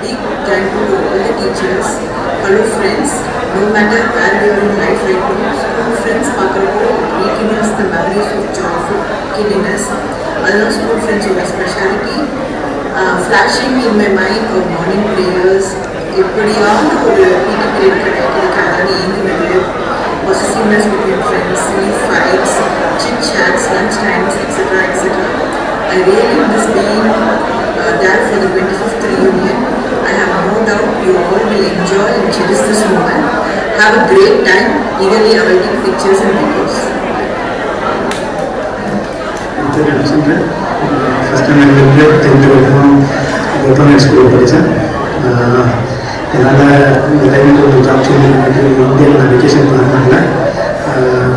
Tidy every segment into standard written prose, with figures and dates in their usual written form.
big thank you to all the teachers. Hello friends, no matter where we are in life right now, school friends பார்க்குறப்போ making us the memories of joyful giddiness. அதெல்லாம் school friends ஓட speciality. Flashing in my mind of morning prayers, எப்படியாவது ஒரு PT period கிடைக்காதான்னு ஏங்குனது, possessiveness between friends, silly fights, chit chats, lunch times, etc. etc. I really miss being there for the 25th reunion. I have no doubt you all will enjoy and cherish this moment. Have a great time, eagerly awaiting pictures and videos. First time I went there, 10th வரைக்கும் government ஸ்கூலில் படித்தேன். என்னால் லைவில் ஒரு job change பண்ணிட்டு இந்தியாவில் நான் vacation plan பண்ணல.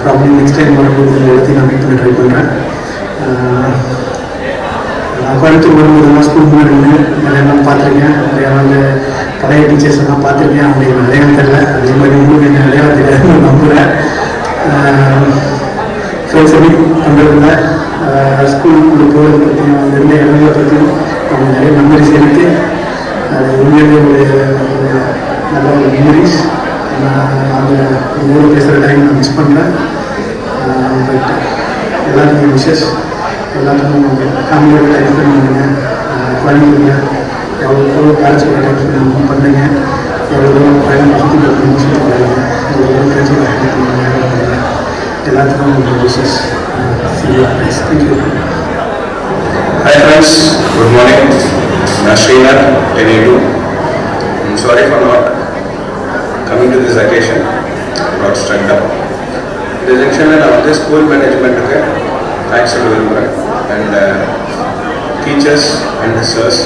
ப்ராப்ளி நெக்ஸ்ட் டைம் வரும்போது எல்லாத்தையும் நான் மீட் பண்ண ட்ரை பண்ணுறேன். நான் கோயம்புத்தூர் வரும்போது நான் ஸ்கூல் முன்னாடி நிறைய நாள் பார்த்துருக்கேன். நிறையா நாள் பழைய டீச்சர்ஸ் எல்லாம் பார்த்துருக்கேன். அவங்களுக்கு நிறையா தெரியல, அதே மாதிரி உங்களுக்கு என்ன நிறையா தெரியாது நம்புகிறேன். ஃப்ரெண்ட்ஸ் எப்படி பண்ணுறதில்ல, ஸ்கூலுக்குள்ளே போகிறத பற்றியும் அந்த இருந்த இடங்களை பற்றியும் அவங்க நிறைய மெமரிஸ் இருக்குது. அது உண்மையிலே ஒரு நல்ல ஒரு மெமரிஸ். அந்த ஊரில் பேசுகிற டைம் நான் மிஸ் பண்ணல. பட் எல்லாத்துக்கும் விஷஸ், எல்லாத்துக்கும் ஃபேமிலியோட டைம் ஸ்பெண்ட் பண்ணுங்க. குழந்தைங்க எவ்வளோ பேரண்ட்ஸோட டைம் ஸ்பெண்ட் பண்ணுங்க. எவ்வளோ தூரம் பயணம் சுற்றி பார்க்கணும் சுற்றி பாருங்க. எவ்வளோ தூரம் ஃப்ரெண்ட்ஸோட ஹேண்டில் பண்ணுங்க. எல்லாத்துக்கும் wishes. Thank you. Hi friends, good morning. I'm Srinath, 10A2. I'm sorry for not coming to this occasion. I got stuck up. This junction of the school management, thanks to everyone and teachers and the sirs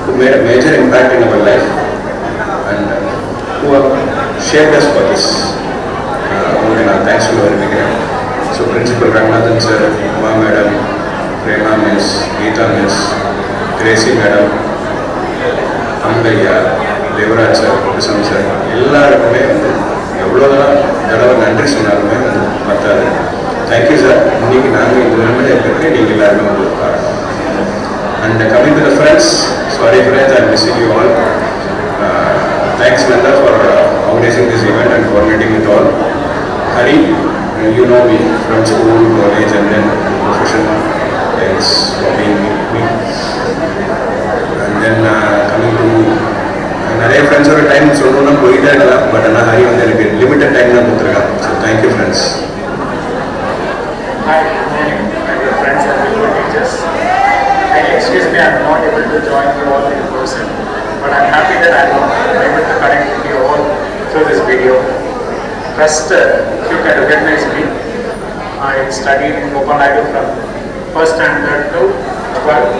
who made a major impact in our life and who have shaped us for this. Thanks to everyone. So Principal Ramanathan sir, Uma madam, Prema miss, Geeta miss, Gracie madam, Amdaya, Devaraj sir, Kusam sir, எல்லாருக்குமே எவ்வளோதான் தடவை நன்றி சொன்னாலுமே பத்தாது. Thank you sir. இன்னைக்கு நாங்கள் இந்த நிலைமையில் இருக்கிறதுக்கு நீங்கள் எல்லாருமே வந்து காரணம். And coming to the friends, sorry friends, I am missing you all. Thanks Nanda for organizing this event and coordinating with all. Hari, you know me from school, college and then professional. Thanks for being with me. And then coming to நிறைய ஃப்ரெண்ட்ஸோட time சொல்லணும்னா போயிட்டே இருக்கலாம். But ஆனால் ஹரி வந்து எனக்கு limited time தான் கொடுத்துருக்காங்க. So thank you friends. Hi, good morning, my dear friends and fellow teachers. Excuse me, I'm not able to join you all in person, but I'm happy that I'm able to connect with you all through this video. First, if you can recognize me, I studied in Gopal Naidu from 1st standard to 12th,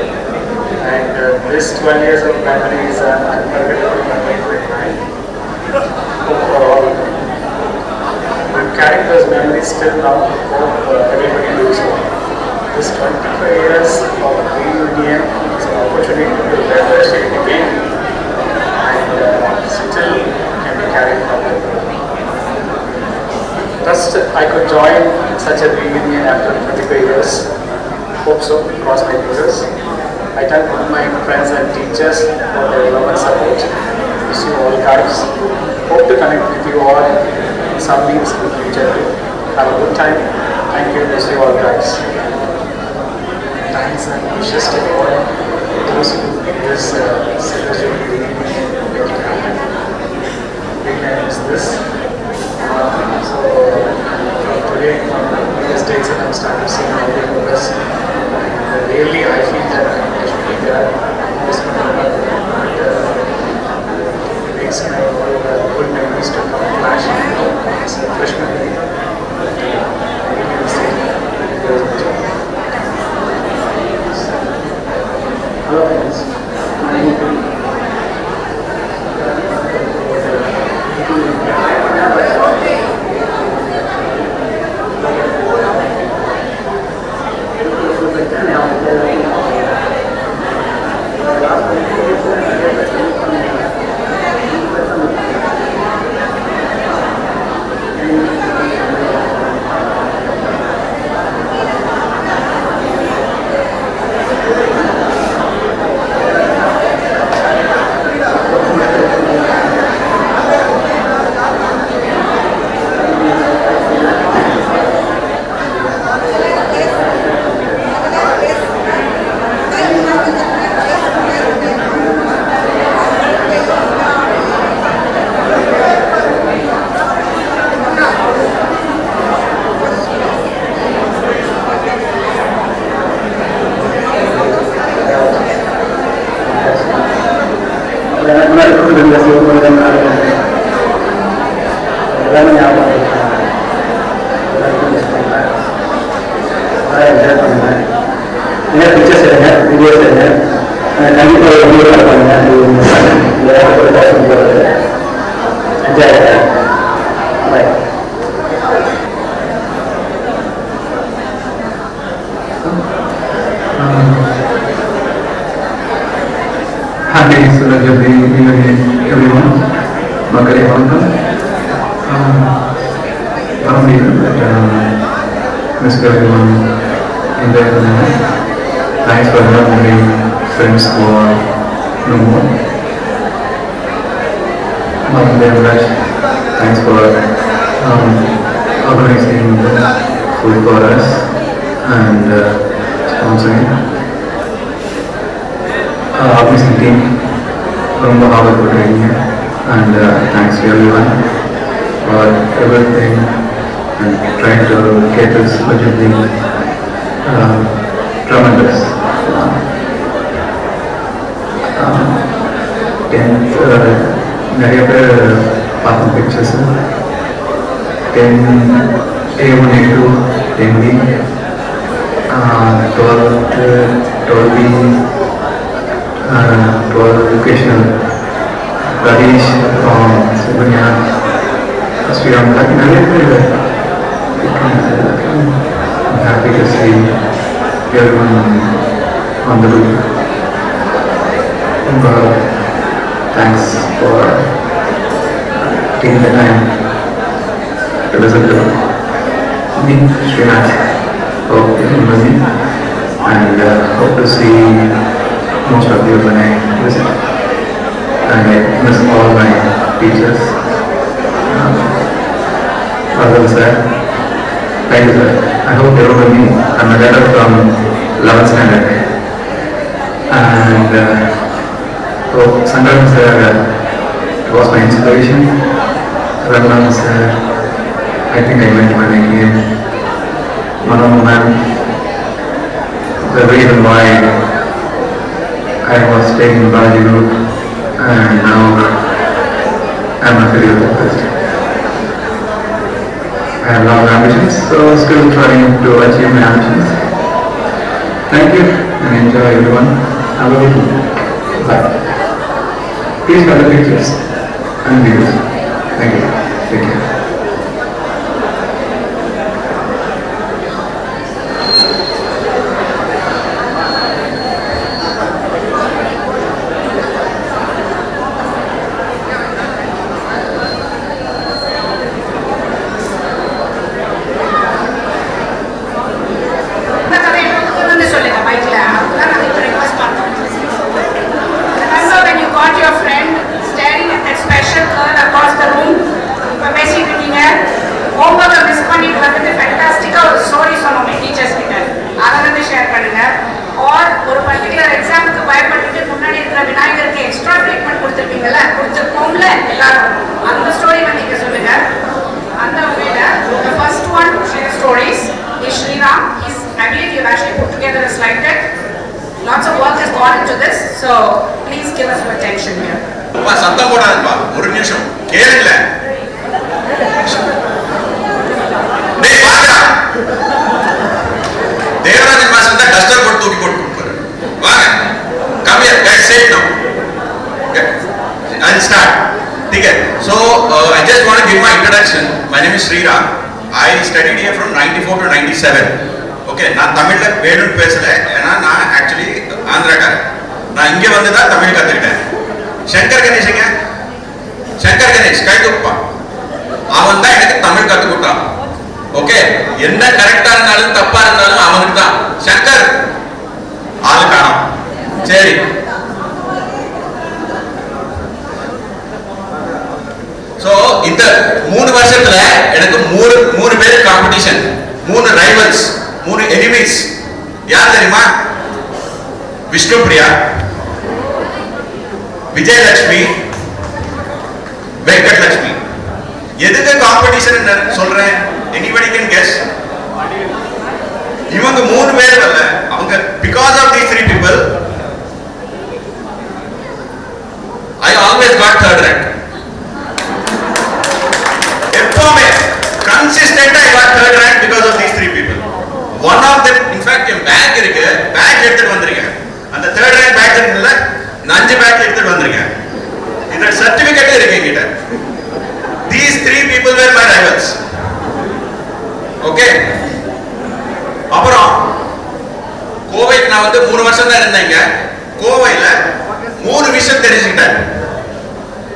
and this 12 years of memory is an unforgettable memory with mine. For all, I'm carrying those memories still now. Hope everybody knows so. This 25 years of reunion is an opportunity to renegotiate again, and still can be carried forward. Thus, I could join such a reunion after 25 years. Hope so, cross my fingers. I thank all my friends and teachers for their love and support. Wish you all guys. Hope to connect with you all in some means in the future. Have a good time. Thank you. Wish you all guys. Thanks and wishes to all those who made this celebration make it happen. Weekend is this. So today, from these days, I'm starting to see my progress. Really, I feel that I should be there. This makes my good memories to come flash. It's a fresh memory. Hello friends. இருந்த சிவமுருகன் எல்லாமே ஞாபகம் இருக்காங்க. எல்லாருக்கும் miss பண்ணுறேன். நல்லா enjoy பண்ணுவேன். நிறைய pictures எடுங்க, வீடியோஸ் எடுங்க. கண்டிப்பாக ஒரு வீடியோ பண்ணுங்க. ஒரு பேசன் போகிறது என்ஜாய் ஆகிறேன். பாய். Happy Suraj of the evening, everyone. Makare welcome. Miss everyone in the thanks for having me, friends who are no more. Thanks for organizing the food for us and sponsoring. Obviously team from the Harvard Protein and thanks to everyone for everything and trying to get this budget thing tremendous. 10th நிறைய பேர் பார்த்த pictures 10 A1 A2 10B 12th 12B 12 educational Rajesh Subhanya Sriram நிறைய பேர். I'm happy to see everyone on the roof. Thanks for taking the time to listen to me, Srinath. Hope you remember me and hope to see most of you when I visit. And I miss all my teachers. Well sir, thank you sir. I hope you remember me. I'm a letter from 11th standard. And Sankaran sir was my inspiration. Raghunath sir, I think I went when I came. Manohar ma'am, the reason why I was taking biology route and now I'm a physiotherapist. I have a lot of ambitions, so still trying to achieve my ambitions. Thank you and enjoy everyone. Have a good day. Bye. Please have the pictures and videos. Thank you. Take care. Lots of work has gone into this, so please give us your attention here. சத்தம் போடாதுப்பா, ஒரு நிமிஷம் கேளுங்கள. டேய் வாடா. Devarajan master தான் duster போட்டு தூக்கி போட்டு கொடுப்பாரு. வாங்க. Come here, get set now. Okay. I'll start. ठीक है. So I just want to give my introduction. My name is Sriram. I studied here from 94 to 97. Okay, நான் தமிழ்ல வேணும்னு பேசல, ஏன்னா நான் ஆக்சுவலி ஆந்திராக்காரன். நான் இங்கே வந்து தான் தமிழ் கற்றுக்கிட்டேன். சங்கர் கணேஷங்க, சங்கர் கணேஷ் கை தூப்பா, அவன் தான் எனக்கு தமிழ் கற்றுக் கொடுத்தான். ஓகே, என்ன கரெக்டா இருந்தாலும் தப்பா இருந்தாலும் அவனுக்கு தான். சங்கர் ஆளு காணும். சரி, ஸோ இந்த 3 வருஷத்துல எனக்கு மூணு பேர் காம்படிஷன், 3 ரைவல்ஸ், 3 எனிமீஸ். யார் தெரியுமா? விஷ்ணுபிரியா, விஜயலட்சுமி, வெங்கட்லட்சுமி. எதுக்கு காம்படிஷன் சொல்றேன்? Anybody can guess. இவங்க 3 பேர் அல்ல, அவங்க because of these 3 people I always got third rank. எப்பவுமே consistent I got third rank because of these three people. One of them, in fact, என் பேக் இருக்கு, பேக் எடுத்துட்டு வந்திருக்கேன். அந்த third rank பேக் இருக்குல்ல, நான் 5 பேக் எடுத்துட்டு வந்திருக்கேன். இதோட சர்டிபிகேட் இருக்கு என்கிட்ட. These three people were my rivals. Okay. அப்புறம் கோவைக்கு நான் வந்து 3 வருஷம் தான் இருந்தேங்க. கோவையில 3 விஷயம் தெரிஞ்சுக்கிட்டேன்.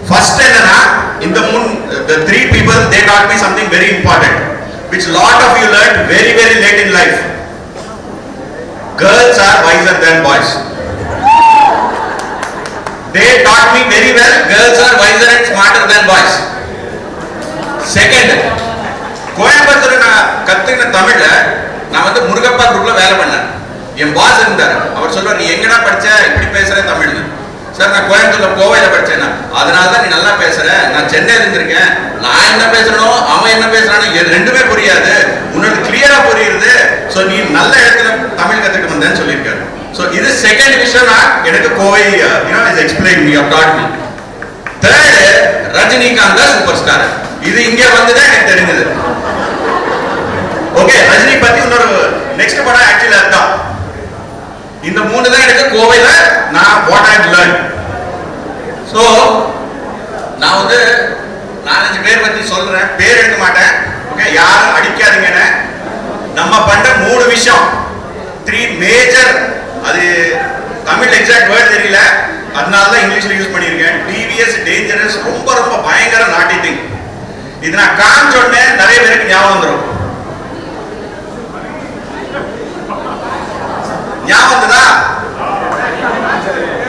ஃபர்ஸ்ட் என்னன்னா இந்த the three people they taught me something very important which lot of you learned very very late in life. Girls are wiser than boys. They taught me very well girls are wiser and smarter than boys. Second, Coimbatore நான் கத்துக்கின தமிழ்ல நான் வந்து முருகப்பா குரூப்ல வேலை பண்ணேன். என் pass இருந்தார். அவர் சொல்றாரு, நீ எங்கடா படிச்ச, இப்படி பேசுற தமிழ்னு. சார் நான் கோயம்புத்தூர்ல கோவையில படிச்சேன். அதனாலதான் நீ நல்லா பேசுற. நான் சென்னையில இருந்திருக்கேன். நான் என்ன பேசுறனோ அவன் என்ன பேசுறானோ ரெண்டுமே புரியாது. உன்னோட கிளியரா புரியுது. சோ நீ நல்ல இடத்துல தமிழ் கத்துக்கிட்டு வந்தேன்னு சொல்லியிருக்காரு. சோ இது செகண்ட் விஷயம் எனக்கு Kovai is explain me of taught me. Third, Rajinikanth தான் சூப்பர் ஸ்டார். இது இங்க வந்துதான் எனக்கு தெரிஞ்சது. ஓகே, ரஜினி பத்தி இன்னொரு நெக்ஸ்ட் படம் ஆக்சுவலி அதுதான். இந்த 3 தான் எனக்கு கோவையில நான் வாட் ஐ லேர்ன். சோ நான் வந்து 4-5 பேர் பத்தி சொல்றேன், பேர் எடுக்க மாட்டேன். ஓகே, யாரும் அடிக்காதீங்கன்னு. நம்ம பண்ற 3 விஷயம் 3 மேஜர், அது தமிழ் எக்ஸாக்ட் வேர்ட் தெரியல, அதனால தான் இங்கிலீஷ்ல யூஸ் பண்ணியிருக்கேன். டிவிஎஸ், டேஞ்சரஸ், ரொம்ப ரொம்ப பயங்கர நாட்டி திங். இது நான் காமிச்ச உடனே நிறைய பேருக்கு ஞாபகம் வந்துடும். ஞாபகம் வந்துதா?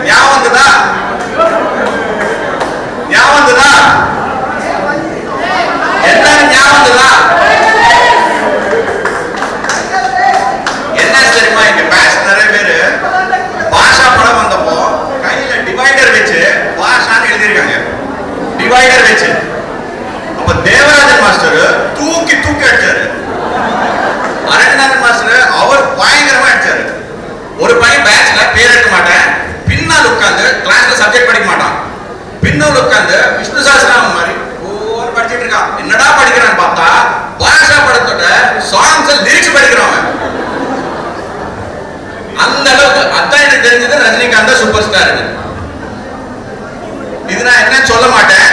ஞாபகம் வந்துதா? ஞாபகம் வந்துதா? என்ன ஞாபகம் வந்துதா? என்ன தெரியுமா, இங்க பேட்ச் நிறைய பேரு பாஷா படம் வந்தப்போ கையில டிவைடர் வச்சு பாஷான்னு எழுதியிருக்காங்க. டிவைடர் வச்சு. அப்ப தேவராஜன் மாஸ்டர் தூக்கி தூக்கி அடிச்சாரு. அரவிந்தன் மாஸ்டர் அவர் பயங்கரமா அடிச்சாரு. ஒரு பையன் பேட்ச்ல பேர் எடுக்க மாட்டேன், பின்னால் உட்கார்ந்து கிளாஸ்ல சப்ஜெக்ட் படிக்க மாட்டான். பின்னால் உட்கார்ந்து விஷ்ணு சாஸ்திரம் மாதிரி ஓன்னு படிச்சிட்டு இருக்கான். என்னடா படிக்கிறான்னு பார்த்தா பாஷா படத்தோட சாங்ஸ் லிரிக்ஸ் படிக்கிறான். அந்த அளவுக்கு அதான் எனக்கு தெரிஞ்சது ரஜினிகாந்த் சூப்பர் ஸ்டார். இது நான் என்ன சொல்ல மாட்டேன்.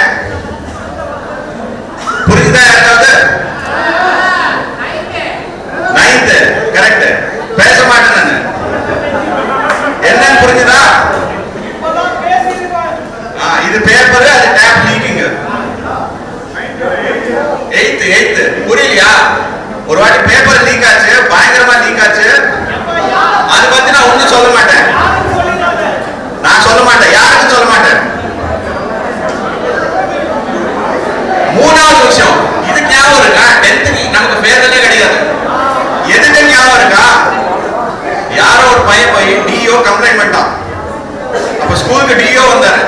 புரியுதா யாராவது? 9th correct. பேச மாட்டேன் நான். என்னன்னு புரிஞ்சுதா? இது பேப்பர், அது டேப் லீக்கிங். 8th புரியலையா? ஒரு வாட்டி பேப்பர் லீக் ஆச்சு, பயங்கரமா லீக் ஆச்சு. அது பத்தி நான் ஒண்ணும் சொல்ல மாட்டேன். நான் சொல்ல மாட்டேன், யாருக்கும் சொல்ல மாட்டேன். 3வது விஷயம், இது ஞாபகம் இருக்கா? 10th நமக்கு ஃபேர்வெல்லே கிடையாது. எதுக்கு ஞாபகம் இருக்கா? யாரோ ஒரு பையன் போய் டிஓ கம்ப்ளைண்ட் பண்ணிட்டான். அப்ப ஸ்கூலுக்கு டிஓ வந்தாரு.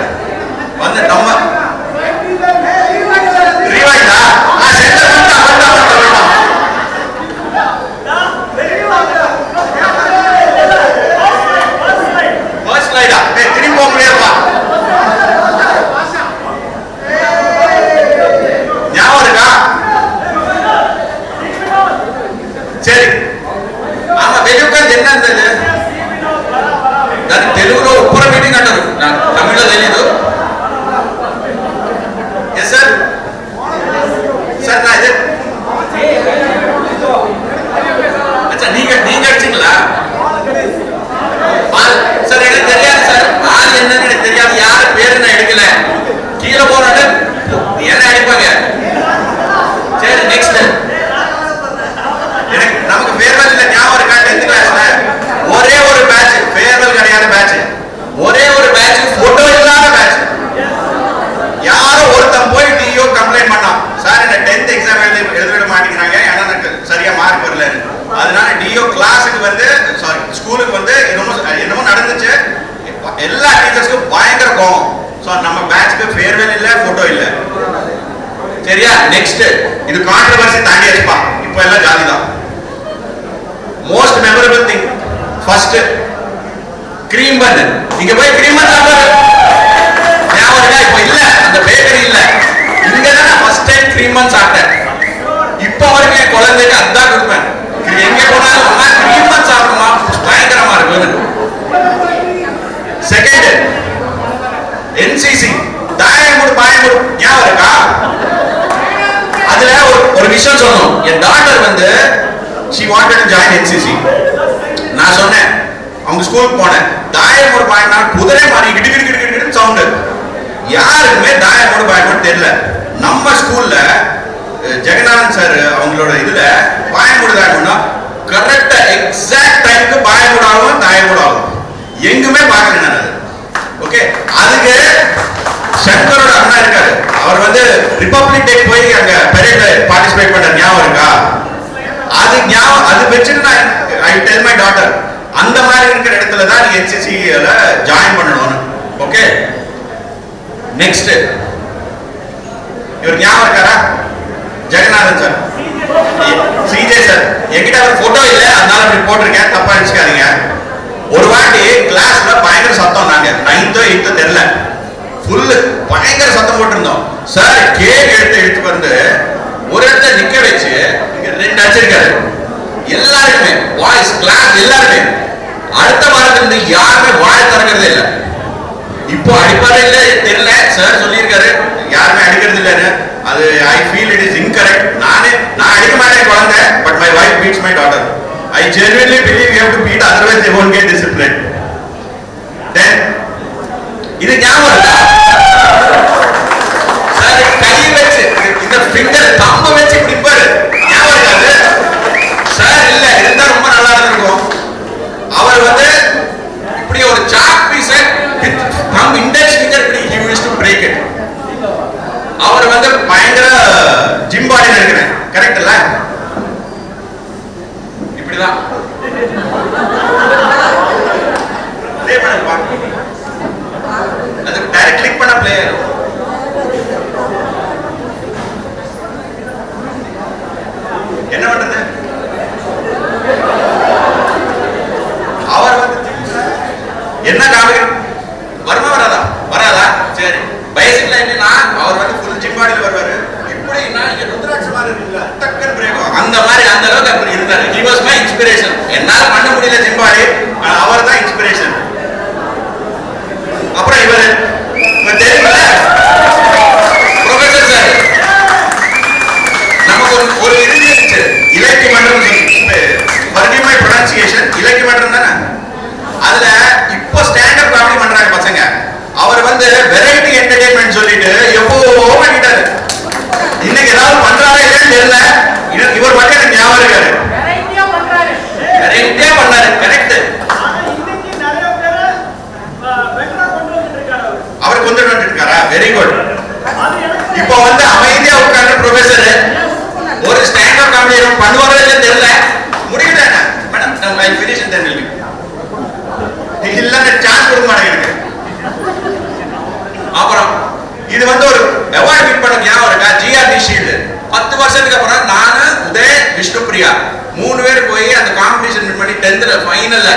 வந்து நம்ம ரிவைண்டா சென்டர் ஃபர்ஸ்ட் ஸ்லைடா திரும்பி போக முடியாதுப்பா. ஞாபகம் இருக்கா? சரி, ఆమె వెలుగుగా తిన్నంతే దాని తెలుగులో ఉప్పుర మీటింగ్ అంటారు, నాకు తమిళ్లో తెలియదు. ఎస్ సార్, సార్ నా ఇదే అచ్చా நீங்க அடிச்சீங்களா சார்? எனக்கு தெரியாது சார், ஆள் என்னன்னு எனக்கு தெரியாது, யாரு பேரு நான் எடுக்கல. கீழே போனோன்னு என்ன அடிப்பாங்க. சரி, நெக்ஸ்ட். எனக்கு நமக்கு ஃபேர்வெல் இல்ல, ஞாபகம் இருக்கா? 10th கிளாஸ்ல ஒரே ஒரு பேட்ச், ஃபேர்வெல் கிடையாது பேட்ச், ஒரே ஒரு பேட்ச், போட்டோ இல்லாத பேட்ச். யாரோ ஒருத்தன் போய் டிஓ கம்ப்ளைண்ட் பண்ணான், சார் இந்த 10th எக்ஸாம் எழுத மாட்டேங்கிறாங்க, ஏன்னா எனக்கு சரியா மார்க் வரல. அதனால டிஓ கிளாஸுக்கு வந்து சாரி ஸ்கூலுக்கு வந்து என்னமோ நடந்துச்சு. எல்லா டீச்சர்ஸ்க்கும் பயங்கர கோவம். ஸோ நம்ம பேட்ச்க்கு ஃபேர்வெல் இல்ல, போட்டோ இல்ல. சரியா? நெக்ஸ்ட், இது கான்ட்ரோவர்சி தாண்டியாச்சுப்பா, இப்போ எல்லாம் ஜாலி தான். Most memorable thing, first cream bun. இங்க போய் கிரீம் பன் சாப்பிடுற ஞாபகம் இருக்கா? இப்போ இல்ல, அந்த என்சிசி தாயமுடு பாயமுடு ஞாபகம் இருக்கா? அதுல ஒரு விஷயம் சொன்னோம். என் டாட்டர் வந்து she wanted to join NCC. நான் சொன்னேன், அவங்க ஸ்கூலுக்கு போனேன், தாயமுடு பாயம்னா குதிரை மாதிரி கிடு கிடு கிடு கிடு சவுண்ட். யாருக்குமே தாயமுடு பாயமுடு தெரியல. நம்ம ஸ்கூல்ல ஜெகநாதன் சார் அவங்களோட இதுல பாயமுடு தாயமுடுனா கரெக்டா எக்ஸாக்ட் டைமுக்கு பாயமுடு ஆகும் தாயமுடு ஆகும். எங்குமே பார்க்கல நான் அது. ஓகே, அதுக்கு சங்கரோட அண்ணா இருக்காரு, அவர் வந்து ரிபப்ளிக் டே போய் அங்க பரேட்ல பார்ட்டிசிபேட் பண்ண ஞாபகம் இருக்கா? அது ஞாபகம், அது வச்சுட்டு நான் ஐ டெல் மை டாட்டர் அந்த மாதிரி இருக்கிற இடத்துல தான் நீ என்சிசில ஜாயின் பண்ணணும்னு. ஓகே, நெக்ஸ்ட் இவர் ஞாபகம் இருக்காரா? Jagannathan sir, CJ sir. என்கிட்ட அவர் போட்டோ இல்ல, அதனால அப்படி போட்டிருக்கேன், தப்பா நினைச்சுக்காதீங்க. ஒரு வாட்டி கிளாஸ்ல பயங்கர சத்தம், நாங்க 9th 8th தெரியல, ஃபுல்லு பயங்கர சத்தம் போட்டிருந்தோம். சார் கேக் எடுத்து வந்து ஒரு இடத்துல நிக்க வச்சு 2 அடிச்சிருக்காரு. எல்லாருமே வாய்ஸ் கிளாஸ் எல்லாருமே அடுத்த வாரத்துல இருந்து யாருமே வாய் திறக்கிறதே இல்லை. இப்போ அடிப்பாரு இல்ல தெரியல, சார் சொல்லியிருக்காரு யாருமே அடிக்கிறது இல்லைன்னு. அது I feel it is incorrect. நான் அடிக்க மாட்டேன் குழந்தை, but my wife beats my daughter. I genuinely believe you have to beat, otherwise they won't get disciplined. Then இது ஞாபகம் இருக்கா? சார் கை வச்சு இந்த ஃபிங்கர் தம்ப வச்சு இப்படி பாரு, ஞாபகம் இருக்காது? சார் இல்ல இருந்தா ரொம்ப நல்லா இருக்கும். அவர் வந்து இப்படி ஒரு சாக் பீஸ் தம் இண்டெக்ஸ் ஃபிங்கர் இப்படி he used to break it. அவர் வந்து பயங்கர ஜிம் பாடில இருக்கிறேன், கரெக்ட் இல்ல? இப்படிதான் ப்ளே பண்ணப்பா, அது டைரக்ட் கிளிக் பண்ண ப்ளே ஆகும். என்ன பண்றது? அவர் வந்து என்ன காமிக்கணும்? வருமா வராதா? வராதா? சரி, பைசிக்கல் என்னன்னா அவர் வந்து ஃபுல் ஜிம் பாடில வருவாரு. இப்படி நான் இங்க ருத்ராட்ச மாதிரி இருக்குல்ல, டக்கன் பிரேக் அந்த மாதிரி அந்த அளவுக்கு அப்படி இருந்தாரு. he was my inspiration. என்னால பண்ண முடியல ஜிம் பாடி, அவர் தான் இன்ஸ்பிரேஷன். அப்புறம் இவர் தெரியுமில்ல ப்ரொஃபசர் சார், நமக்கு ஒரு இருந்துச்சு இலக்கிய மன்றம், forgive my pronunciation, இலக்கிய மன்றம் தானே. அதுல இப்போ ஸ்டாண்ட் அப் காமெடி பண்றாங்க பசங்க. அவர் வந்து வெரைட்டி என்டர்டெயின்மெண்ட் சொல்லிட்டு எப்போ பண்ணிட்டாரு. இன்னைக்கு ஏதாவது பண்றாரா இல்லைன்னு தெரியல. இவர் மட்டும் எனக்கு ஞாபகம் இருக்காரு, வெரைட்டியா பண்ணாரு. கரெக்ட், அவர் கொண்டு வந்துட்டு இருக்காரா? Very good. இப்போ வந்து அமைதியா உட்கார்ந்து ப்ரொஃபசர் ஒரு ஸ்டாண்ட் அப் காமெடி பண்ணுவாரா இல்லைன்னு தெரியல. முடியல madam, I finish in 10 minutes. இல்ல சான்ஸ் கொடுக்க மாட்டேங்க எனக்கு. அப்புறம் இது வந்து ஒரு அவார்ட் வின் பண்ண ஞாபகம் இருக்கா? GRT shield. 10 வருஷத்துக்கு அப்புறம் நானு உதய் விஷ்ணுபிரியா 3 பேர் போய் அந்த காம்படிஷன் வின் பண்ணி 10th ஃபைனல்ல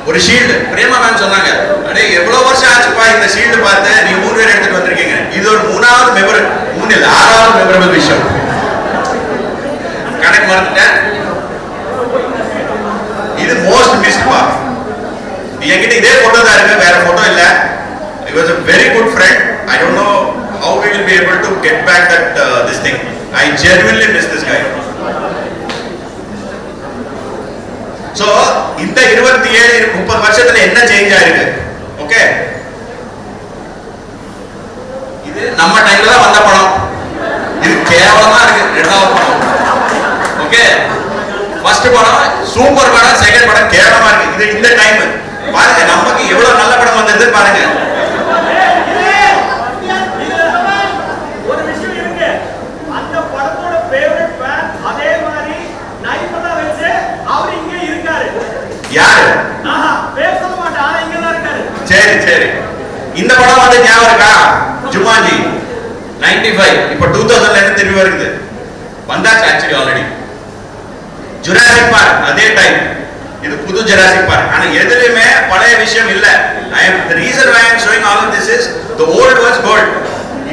ஒரு ஷீல்டு. பிரேமா மேம் சொன்னாங்க, அடே எவ்வளவு வருஷம் ஆச்சுப்பா இந்த ஷீல்டு பார்த்து, நீ 3 பேர் எடுத்துட்டு வந்திருக்கீங்க. இது ஒரு 3வது மெமரபிள் விஷயம். கணக்கு மறந்துட்டேன். இது மோஸ்ட் மிஸ்ட்பா. என்கிட்ட இதே போட்டோ தான் இருக்கு, வேற போட்டோ இல்ல. He was a very good friend. I don't know how we will be able to get back that this thing. I genuinely miss this guy. So இந்த 27-30 வருஷத்துல என்ன சேஞ்ச் ஆயிருக்கு? ஓகே, இது நம்ம டைம்ல தான் வந்த படம். இது கேவலமா இருக்கு. 2வது படம் ஓகே, ஃபர்ஸ்ட் படம் சூப்பர் படம், செகண்ட் படம் கேவலமா இருக்கு. இது இந்த டைம் பாருங்க, நமக்கு எவ்வளவு நல்ல படம் வந்தது பாருங்க. யாரு? சரி சரி, இந்த படம் வந்து ஞாபகம் இருக்கா? ஜுமான்ஜி 95, இப்ப 2000ல இருந்து திரும்பி வருது. வந்தாச்சு ஆக்சுவலி ஆல்ரெடி. ஜுராசிக் பார்க் அதே டைம், இது புது ஜுராசிக் பார்க். ஆனா எதுலயுமே பழைய விஷயம் இல்ல. the reason why I am showing all of this is the old was gold.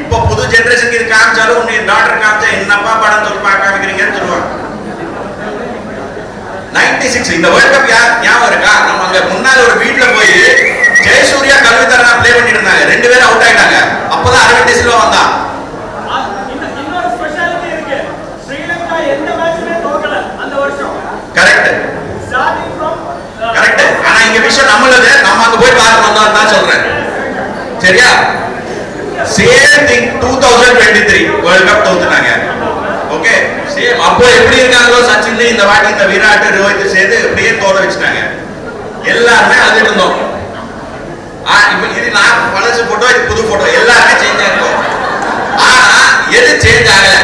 இப்போ புது ஜெனரேஷனுக்கு இது காமிச்சாலும் உங்க டாக்டர் காமிச்சா என்னப்பா படம் சொல்லி காமிக்கிறீங்கன்னு சொல்லுவாங்க. 96 இந்த வேர்ல்ட் கப் ஞாபகம் இருக்கா? நம்ம அங்க முன்னால ஒரு வீட்ல போய் ஜெயசூர்யா கல்வித்தரனா ப்ளே பண்ணிட்டு இருந்தாங்க. 2 பேரும் அவுட் ஆயிட்டாங்க. சேம் திங் 2023 வேர்ல்ட் கப் தோத்துனாங்க. ஓகே, சேம் அப்போ எப்படி இருக்காங்களோ சச்சின் இந்த வாட்டி இந்த விராட் ரோஹித் சேர்ந்து அப்படியே தோட வச்சுட்டாங்க. எல்லாருமே அது இருந்தோம். இப்ப இது நான் பழசு போட்டோ, இது புது போட்டோ, எல்லாருமே சேஞ்ச் ஆயிருக்கும். ஆனா எது சேஞ்ச் ஆகல?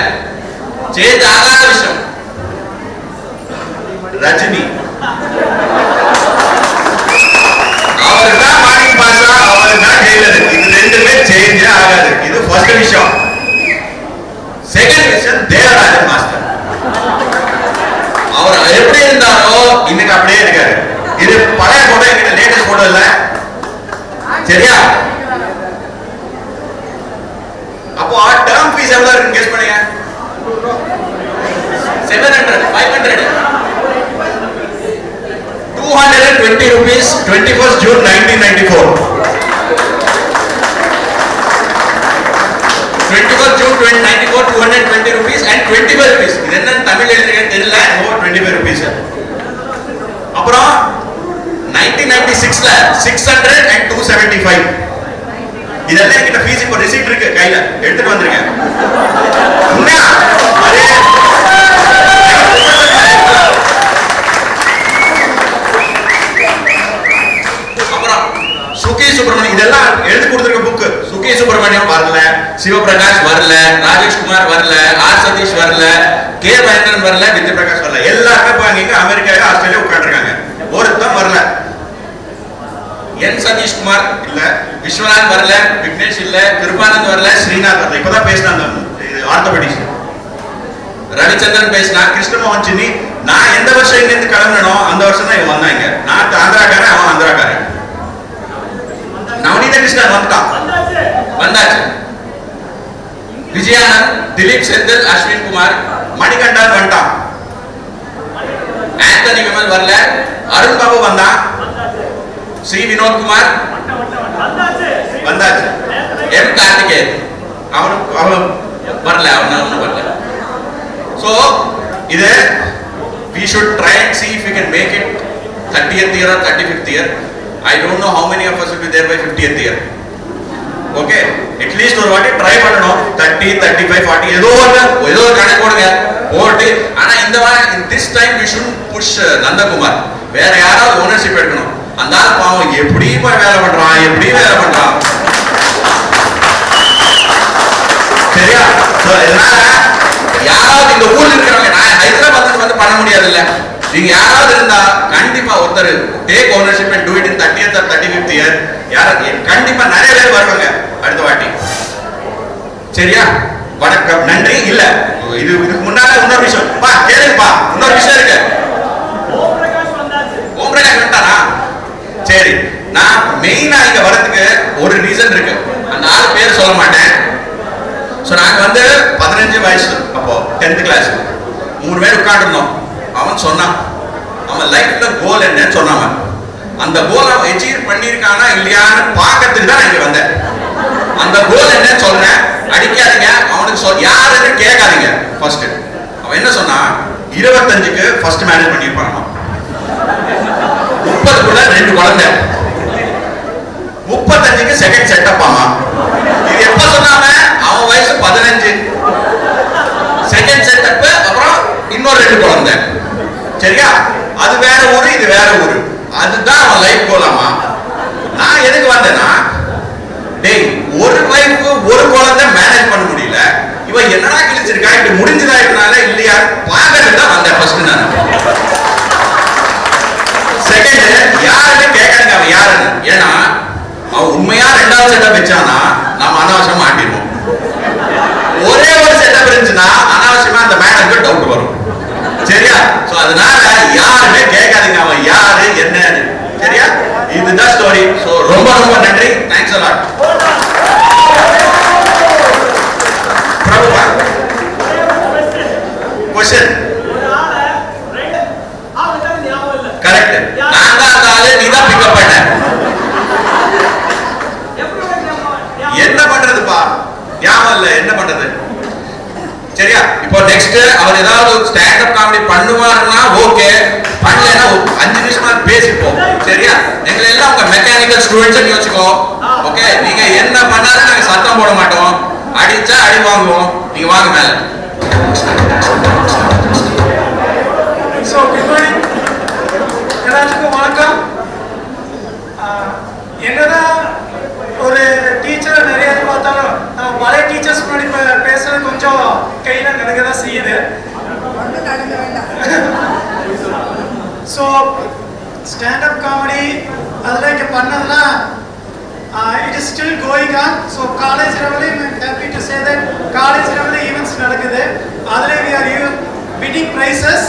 சேஞ்ச் ஆகாத விஷயம் ரஜினி. அவர்தான் மார்னிங் பாஷா, அவர்தான் டெய்லர். இது ரெண்டுமே சேஞ்ச் ஆகாது. இது ஃபர்ஸ்ட் விஷயம். செகண்ட் விஷயம் தேவராஜன் மாஸ்டர். அவர் எப்படி இருந்தாரோ இன்னைக்கு அப்படியே இருக்காரு. இது பழைய போட்டோ, என்கிட்ட லேட்டஸ்ட் போட்டோ இல்ல. சரியா? அப்போ டேர்ம் ஃபீஸ் எவ்வளவு இருக்குன்னு கெஸ் பண்ணுங்க. 700, 500, 220 rupees, 21st June 1994. 21st June 1994, 220 rupees and 25 rupees. இது என்ன தமிழ் எழுதுறீங்கன்னு தெரியல. 25 rupees. அப்புறம் 1996ல 600 and 275. இதெல்லாம் என்கிட்ட ஃபீஸ் இப்போ ரிசீப்ட் இருக்கு கையில, எடுத்துட்டு வந்திருக்கேன். உண்மையா? அதே அப்புறம் சுகி சுப்பிரமணியம் இதெல்லாம் எழுதி கொடுத்திருக்க புக். சுகி சுப்பிரமணியம் வரல, சிவபிரகாஷ் வரல, ராஜேஷ்குமார் வரல, ஆர் சதீஷ் வரல, கே மகேந்திரன் வரல, வித்ய பிரகாஷ் வரல. எல்லாருமே போய் அமெரிக்கா ஆஸ்திரேலியா உட்காந்துருக்காங்க. ஒருத்தம் வரல. என் சதீஷ்குமார் இல்ல, விஸ்வநாத் வரல, விக்னேஷ் இல்ல, கிருபானந்த் வரல, ஸ்ரீநாத் வரல. இப்பதான் பேசினாங்க ஆர்த்தோபெடிக்ஸ். ரவிச்சந்திரன் பேசினா, கிருஷ்ணமோகன் சின்னி. நான் எந்த வருஷம் இங்க இருந்து கிளம்பணும் அந்த வருஷம் தான் இவன் வந்தாங்க. நான் ஆந்திராக்காரன், அவன் ஆந்திராக்காரன். நவநீத கிருஷ்ணன் வந்துட்டான், வந்தாச்சு. விஜயானந்த், திலீப் செந்தில், அஸ்வின் குமார், மணிகண்டன் வந்துட்டான். ஆந்தனி விமல் வரல, அருண் பாபு வந்தான், ஸ்ரீ வினோத் குமார் வந்தாச்சு, எம் கார்த்திகேயன் அவன் வரல, அவன் வரல. So இது we should try and see if we can make it 30th year or 35th year. I don't know how many of us will be there by 50th year. Okay, at least ஒரு வாட்டி try பண்ணணும். 30, 35, 40 ஏதோ ஒரு கணக்கு போடுங்க போட்டு. ஆனா இந்த வாரம் this time we should push Nandakumar. வேற யாராவது ஓனர்ஷிப் எடுக்கணும். அந்த ஆள் பாவம் எப்படி போய் வேலை பண்றான், எப்படி வேலை பண்றான். சரியா? இதனால யாராவது இந்த ஊர்ல இருக்கிறவங்க, நான் ஹைதராபாத் வந்து பண்ண முடியாது இல்ல, நீங்க யாராவது இருந்தா கண்டிப்பா ஒருத்தர் take ownership and to it in 30th or 35th year. யாராவது கண்டிப்பா நிறைய பேர் வருவாங்க அடுத்த வாட்டி. சரியா? வணக்கம், நன்றி. இல்ல இதுக்கு முன்னால இன்னொரு விஷயம் கேளுப்பா, இன்னொரு விஷயம் இருக்கு. ஓம் பிரகாஷ் வந்துட்டானா? சரி, நான் மெயினா இங்க வரதுக்கு ஒரு ரீசன் இருக்கு. அந்த ஆள் பேர் சொல்ல மாட்டேன். சோ நாங்க வந்து 15 வயசு அப்போ 10th கிளாஸ் 3 பேர் உட்கார்ந்திருந்தோம். அவன் சொன்னான் அவன் லைஃப்ல கோல் என்னன்னு சொன்னான். அந்த கோல் அவன் அச்சீவ் பண்ணிருக்கானா இல்லையான்னு பார்க்கறதுக்கு தான் இங்க வந்தேன். அந்த கோல் என்னன்னு சொல்றேன், அடிக்காதீங்க, அவனுக்கு யாருன்னு கேட்காதீங்க. ஃபர்ஸ்ட் அவன் என்ன சொன்னான், 25க்கு ஃபர்ஸ்ட் மேரேஜ் பண்ணிருப்பான், 30க்குள்ள 2 குழந்தை, 35க்கு செகண்ட் செட்டப் ஆமா. இது எப்ப சொன்னாம அவன் வயசு 15, செகண்ட் செட்டப், அப்புறம் இன்னொரு 2 குழந்தை. சரியா? அது வேற ஊரு, இது வேற ஊரு. அதுதான் அவன் லைஃப் கோலாமா. நான் எதுக்கு வந்தேன்னா, டேய் ஒரு லைஃப் ஒரு குழந்தை மேனேஜ் பண்ண முடியல, இவன் என்னடா கிழிச்சிருக்கா, இப்படி முடிஞ்சதா இதனால இல்லையா பார்க்கறது தான் வந்தேன் ஃபர்ஸ்ட். நான் செகண்ட் யாருன்னு கேட்காதுங்க அவன் யாருன்னு. ஏன்னா அவன் உண்மையா 2வது செட்டப் வச்சானா நாம அனாவசியமா மாட்டிடுவோம். ஒரே ஒரு செட்டப் இருந்துச்சுன்னா அனாவசியமா அந்த மேட்டருக்கு டவுட் வரும். சரியா? சோ அதனால யாருமே கேட்காதீங்க அவன் யாரு என்னன்னு. சரியா? இதுதான் ஸ்டோரி. சோ ரொம்ப ரொம்ப நன்றி. Thanks a lot. பிரபுவா क्वेश्चन கரெக்ட். நான் தான் அந்த ஆளு, நீ தான் பிக்கப் பண்ண. என்ன பண்றதுப்பா, ஞாபகம் இல்ல என்ன பண்றது. சரியா? இப்போ நெக்ஸ்ட் அவர் ஏதாவது ஸ்டாண்ட் அப் காமெடி பண்ணுவாருன்னா ஓகே, பண்ணலைன்னா 5 நிமிஷமா பேசிப்போம். சரியா? எங்களை எல்லாம் உங்க மெக்கானிக்கல் ஸ்டூடெண்ட்ஸ் வச்சுக்கோ. ஓகே, நீங்க என்ன பண்ணாலும் நாங்க சத்தம் போட மாட்டோம். அடிச்சா அடி வாங்குவோம். நீங்க வாங்க மேல. ஸோ குட் மார்னிங் எல்லாத்துக்கும் வணக்கம். என்னதான் ஒரு டீச்சர் நிறைய பார்த்தாலும் பழைய டீச்சர்ஸ் முன்னாடி பேசுறது கொஞ்சம் கையில நடக்க தான் செய்யுது. ஸோ ஸ்டாண்டப் காமெடி அதெல்லாம் இங்கே பண்ணதுன்னா it is still going on. So college level I'm happy to say that college level events நடக்குது. அதிலே we are winning prizes.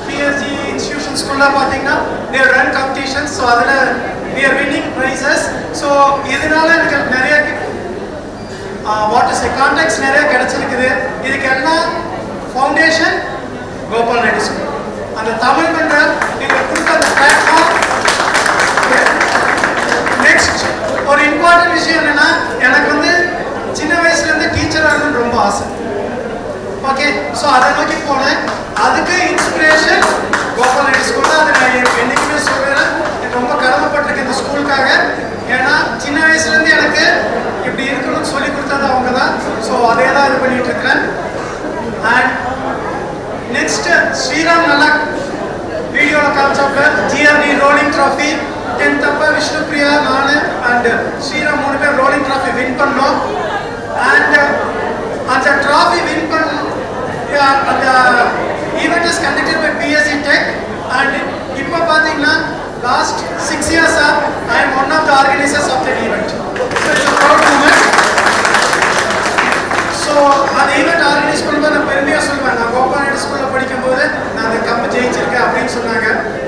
PSG institutions குள்ள பாத்தீங்கன்னா they run competitions. So அதில we are winning prizes. So இதனால எனக்கு நிறைய what is a context நிறைய கிடைச்சிருக்குது. இதுக்கு என்ன ஃபவுண்டேஷன் கோபால் நாயுடு ஸ்கூல். அந்த தமிழ் மன்ற நீங்க கொடுத்த அந்த பிளாட்ஃபார்ம். நெக்ஸ்ட் ஒரு இம்பார்ட்டன்ட் விஷயம் என்னன்னா, எனக்கு வந்து சின்ன வயசுல இருந்து டீச்சர் ஆகணும்னு ரொம்ப ஆசை. ஓகே, ஸோ அதை நோக்கி போனேன். அதுக்கு இன்ஸ்பிரேஷன் கோபால் நாயுடு ஸ்கூல் தான். அதை நான் என்னைக்குமே சொல்கிறேன், எனக்கு ரொம்ப கடமைப்பட்டிருக்கேன் இந்த ஸ்கூலுக்காக. ஏன்னா சின்ன வயசுலேருந்து எனக்கு இப்படி இருக்கணும்னு சொல்லி கொடுத்தது அவங்க தான். ஸோ அதே தான் இது பண்ணிட்டு இருக்கிறேன். அண்ட் நெக்ஸ்ட் ஸ்ரீராம் நல்லா வீடியோவில் காமிச்சாப்ல ஜிஆர்டி ரோலிங் ட்ராஃபி 10th அப்போ விஷ்ணுபிரியா நான் அண்ட் ஸ்ரீராம் 3 பேர் ரோலிங் ட்ராஃபி வின் பண்ணோம். அண்ட் அந்த ட்ராஃபி வின் பண்ண அந்த event is conducted by PSC tech. And இப்போ பார்த்தீங்கன்னா last 6 years I am one of the organizers of that event. So it's a proud moment. So அந்த event organise பண்ணும்போது நான் பெருமையாக சொல்லுவேன், நான் கோபால் நாயுடு ஸ்கூலில் படிக்கும்போது நான் அந்த கம்பை ஜெயிச்சிருக்கேன் அப்படின்னு சொன்னாங்க.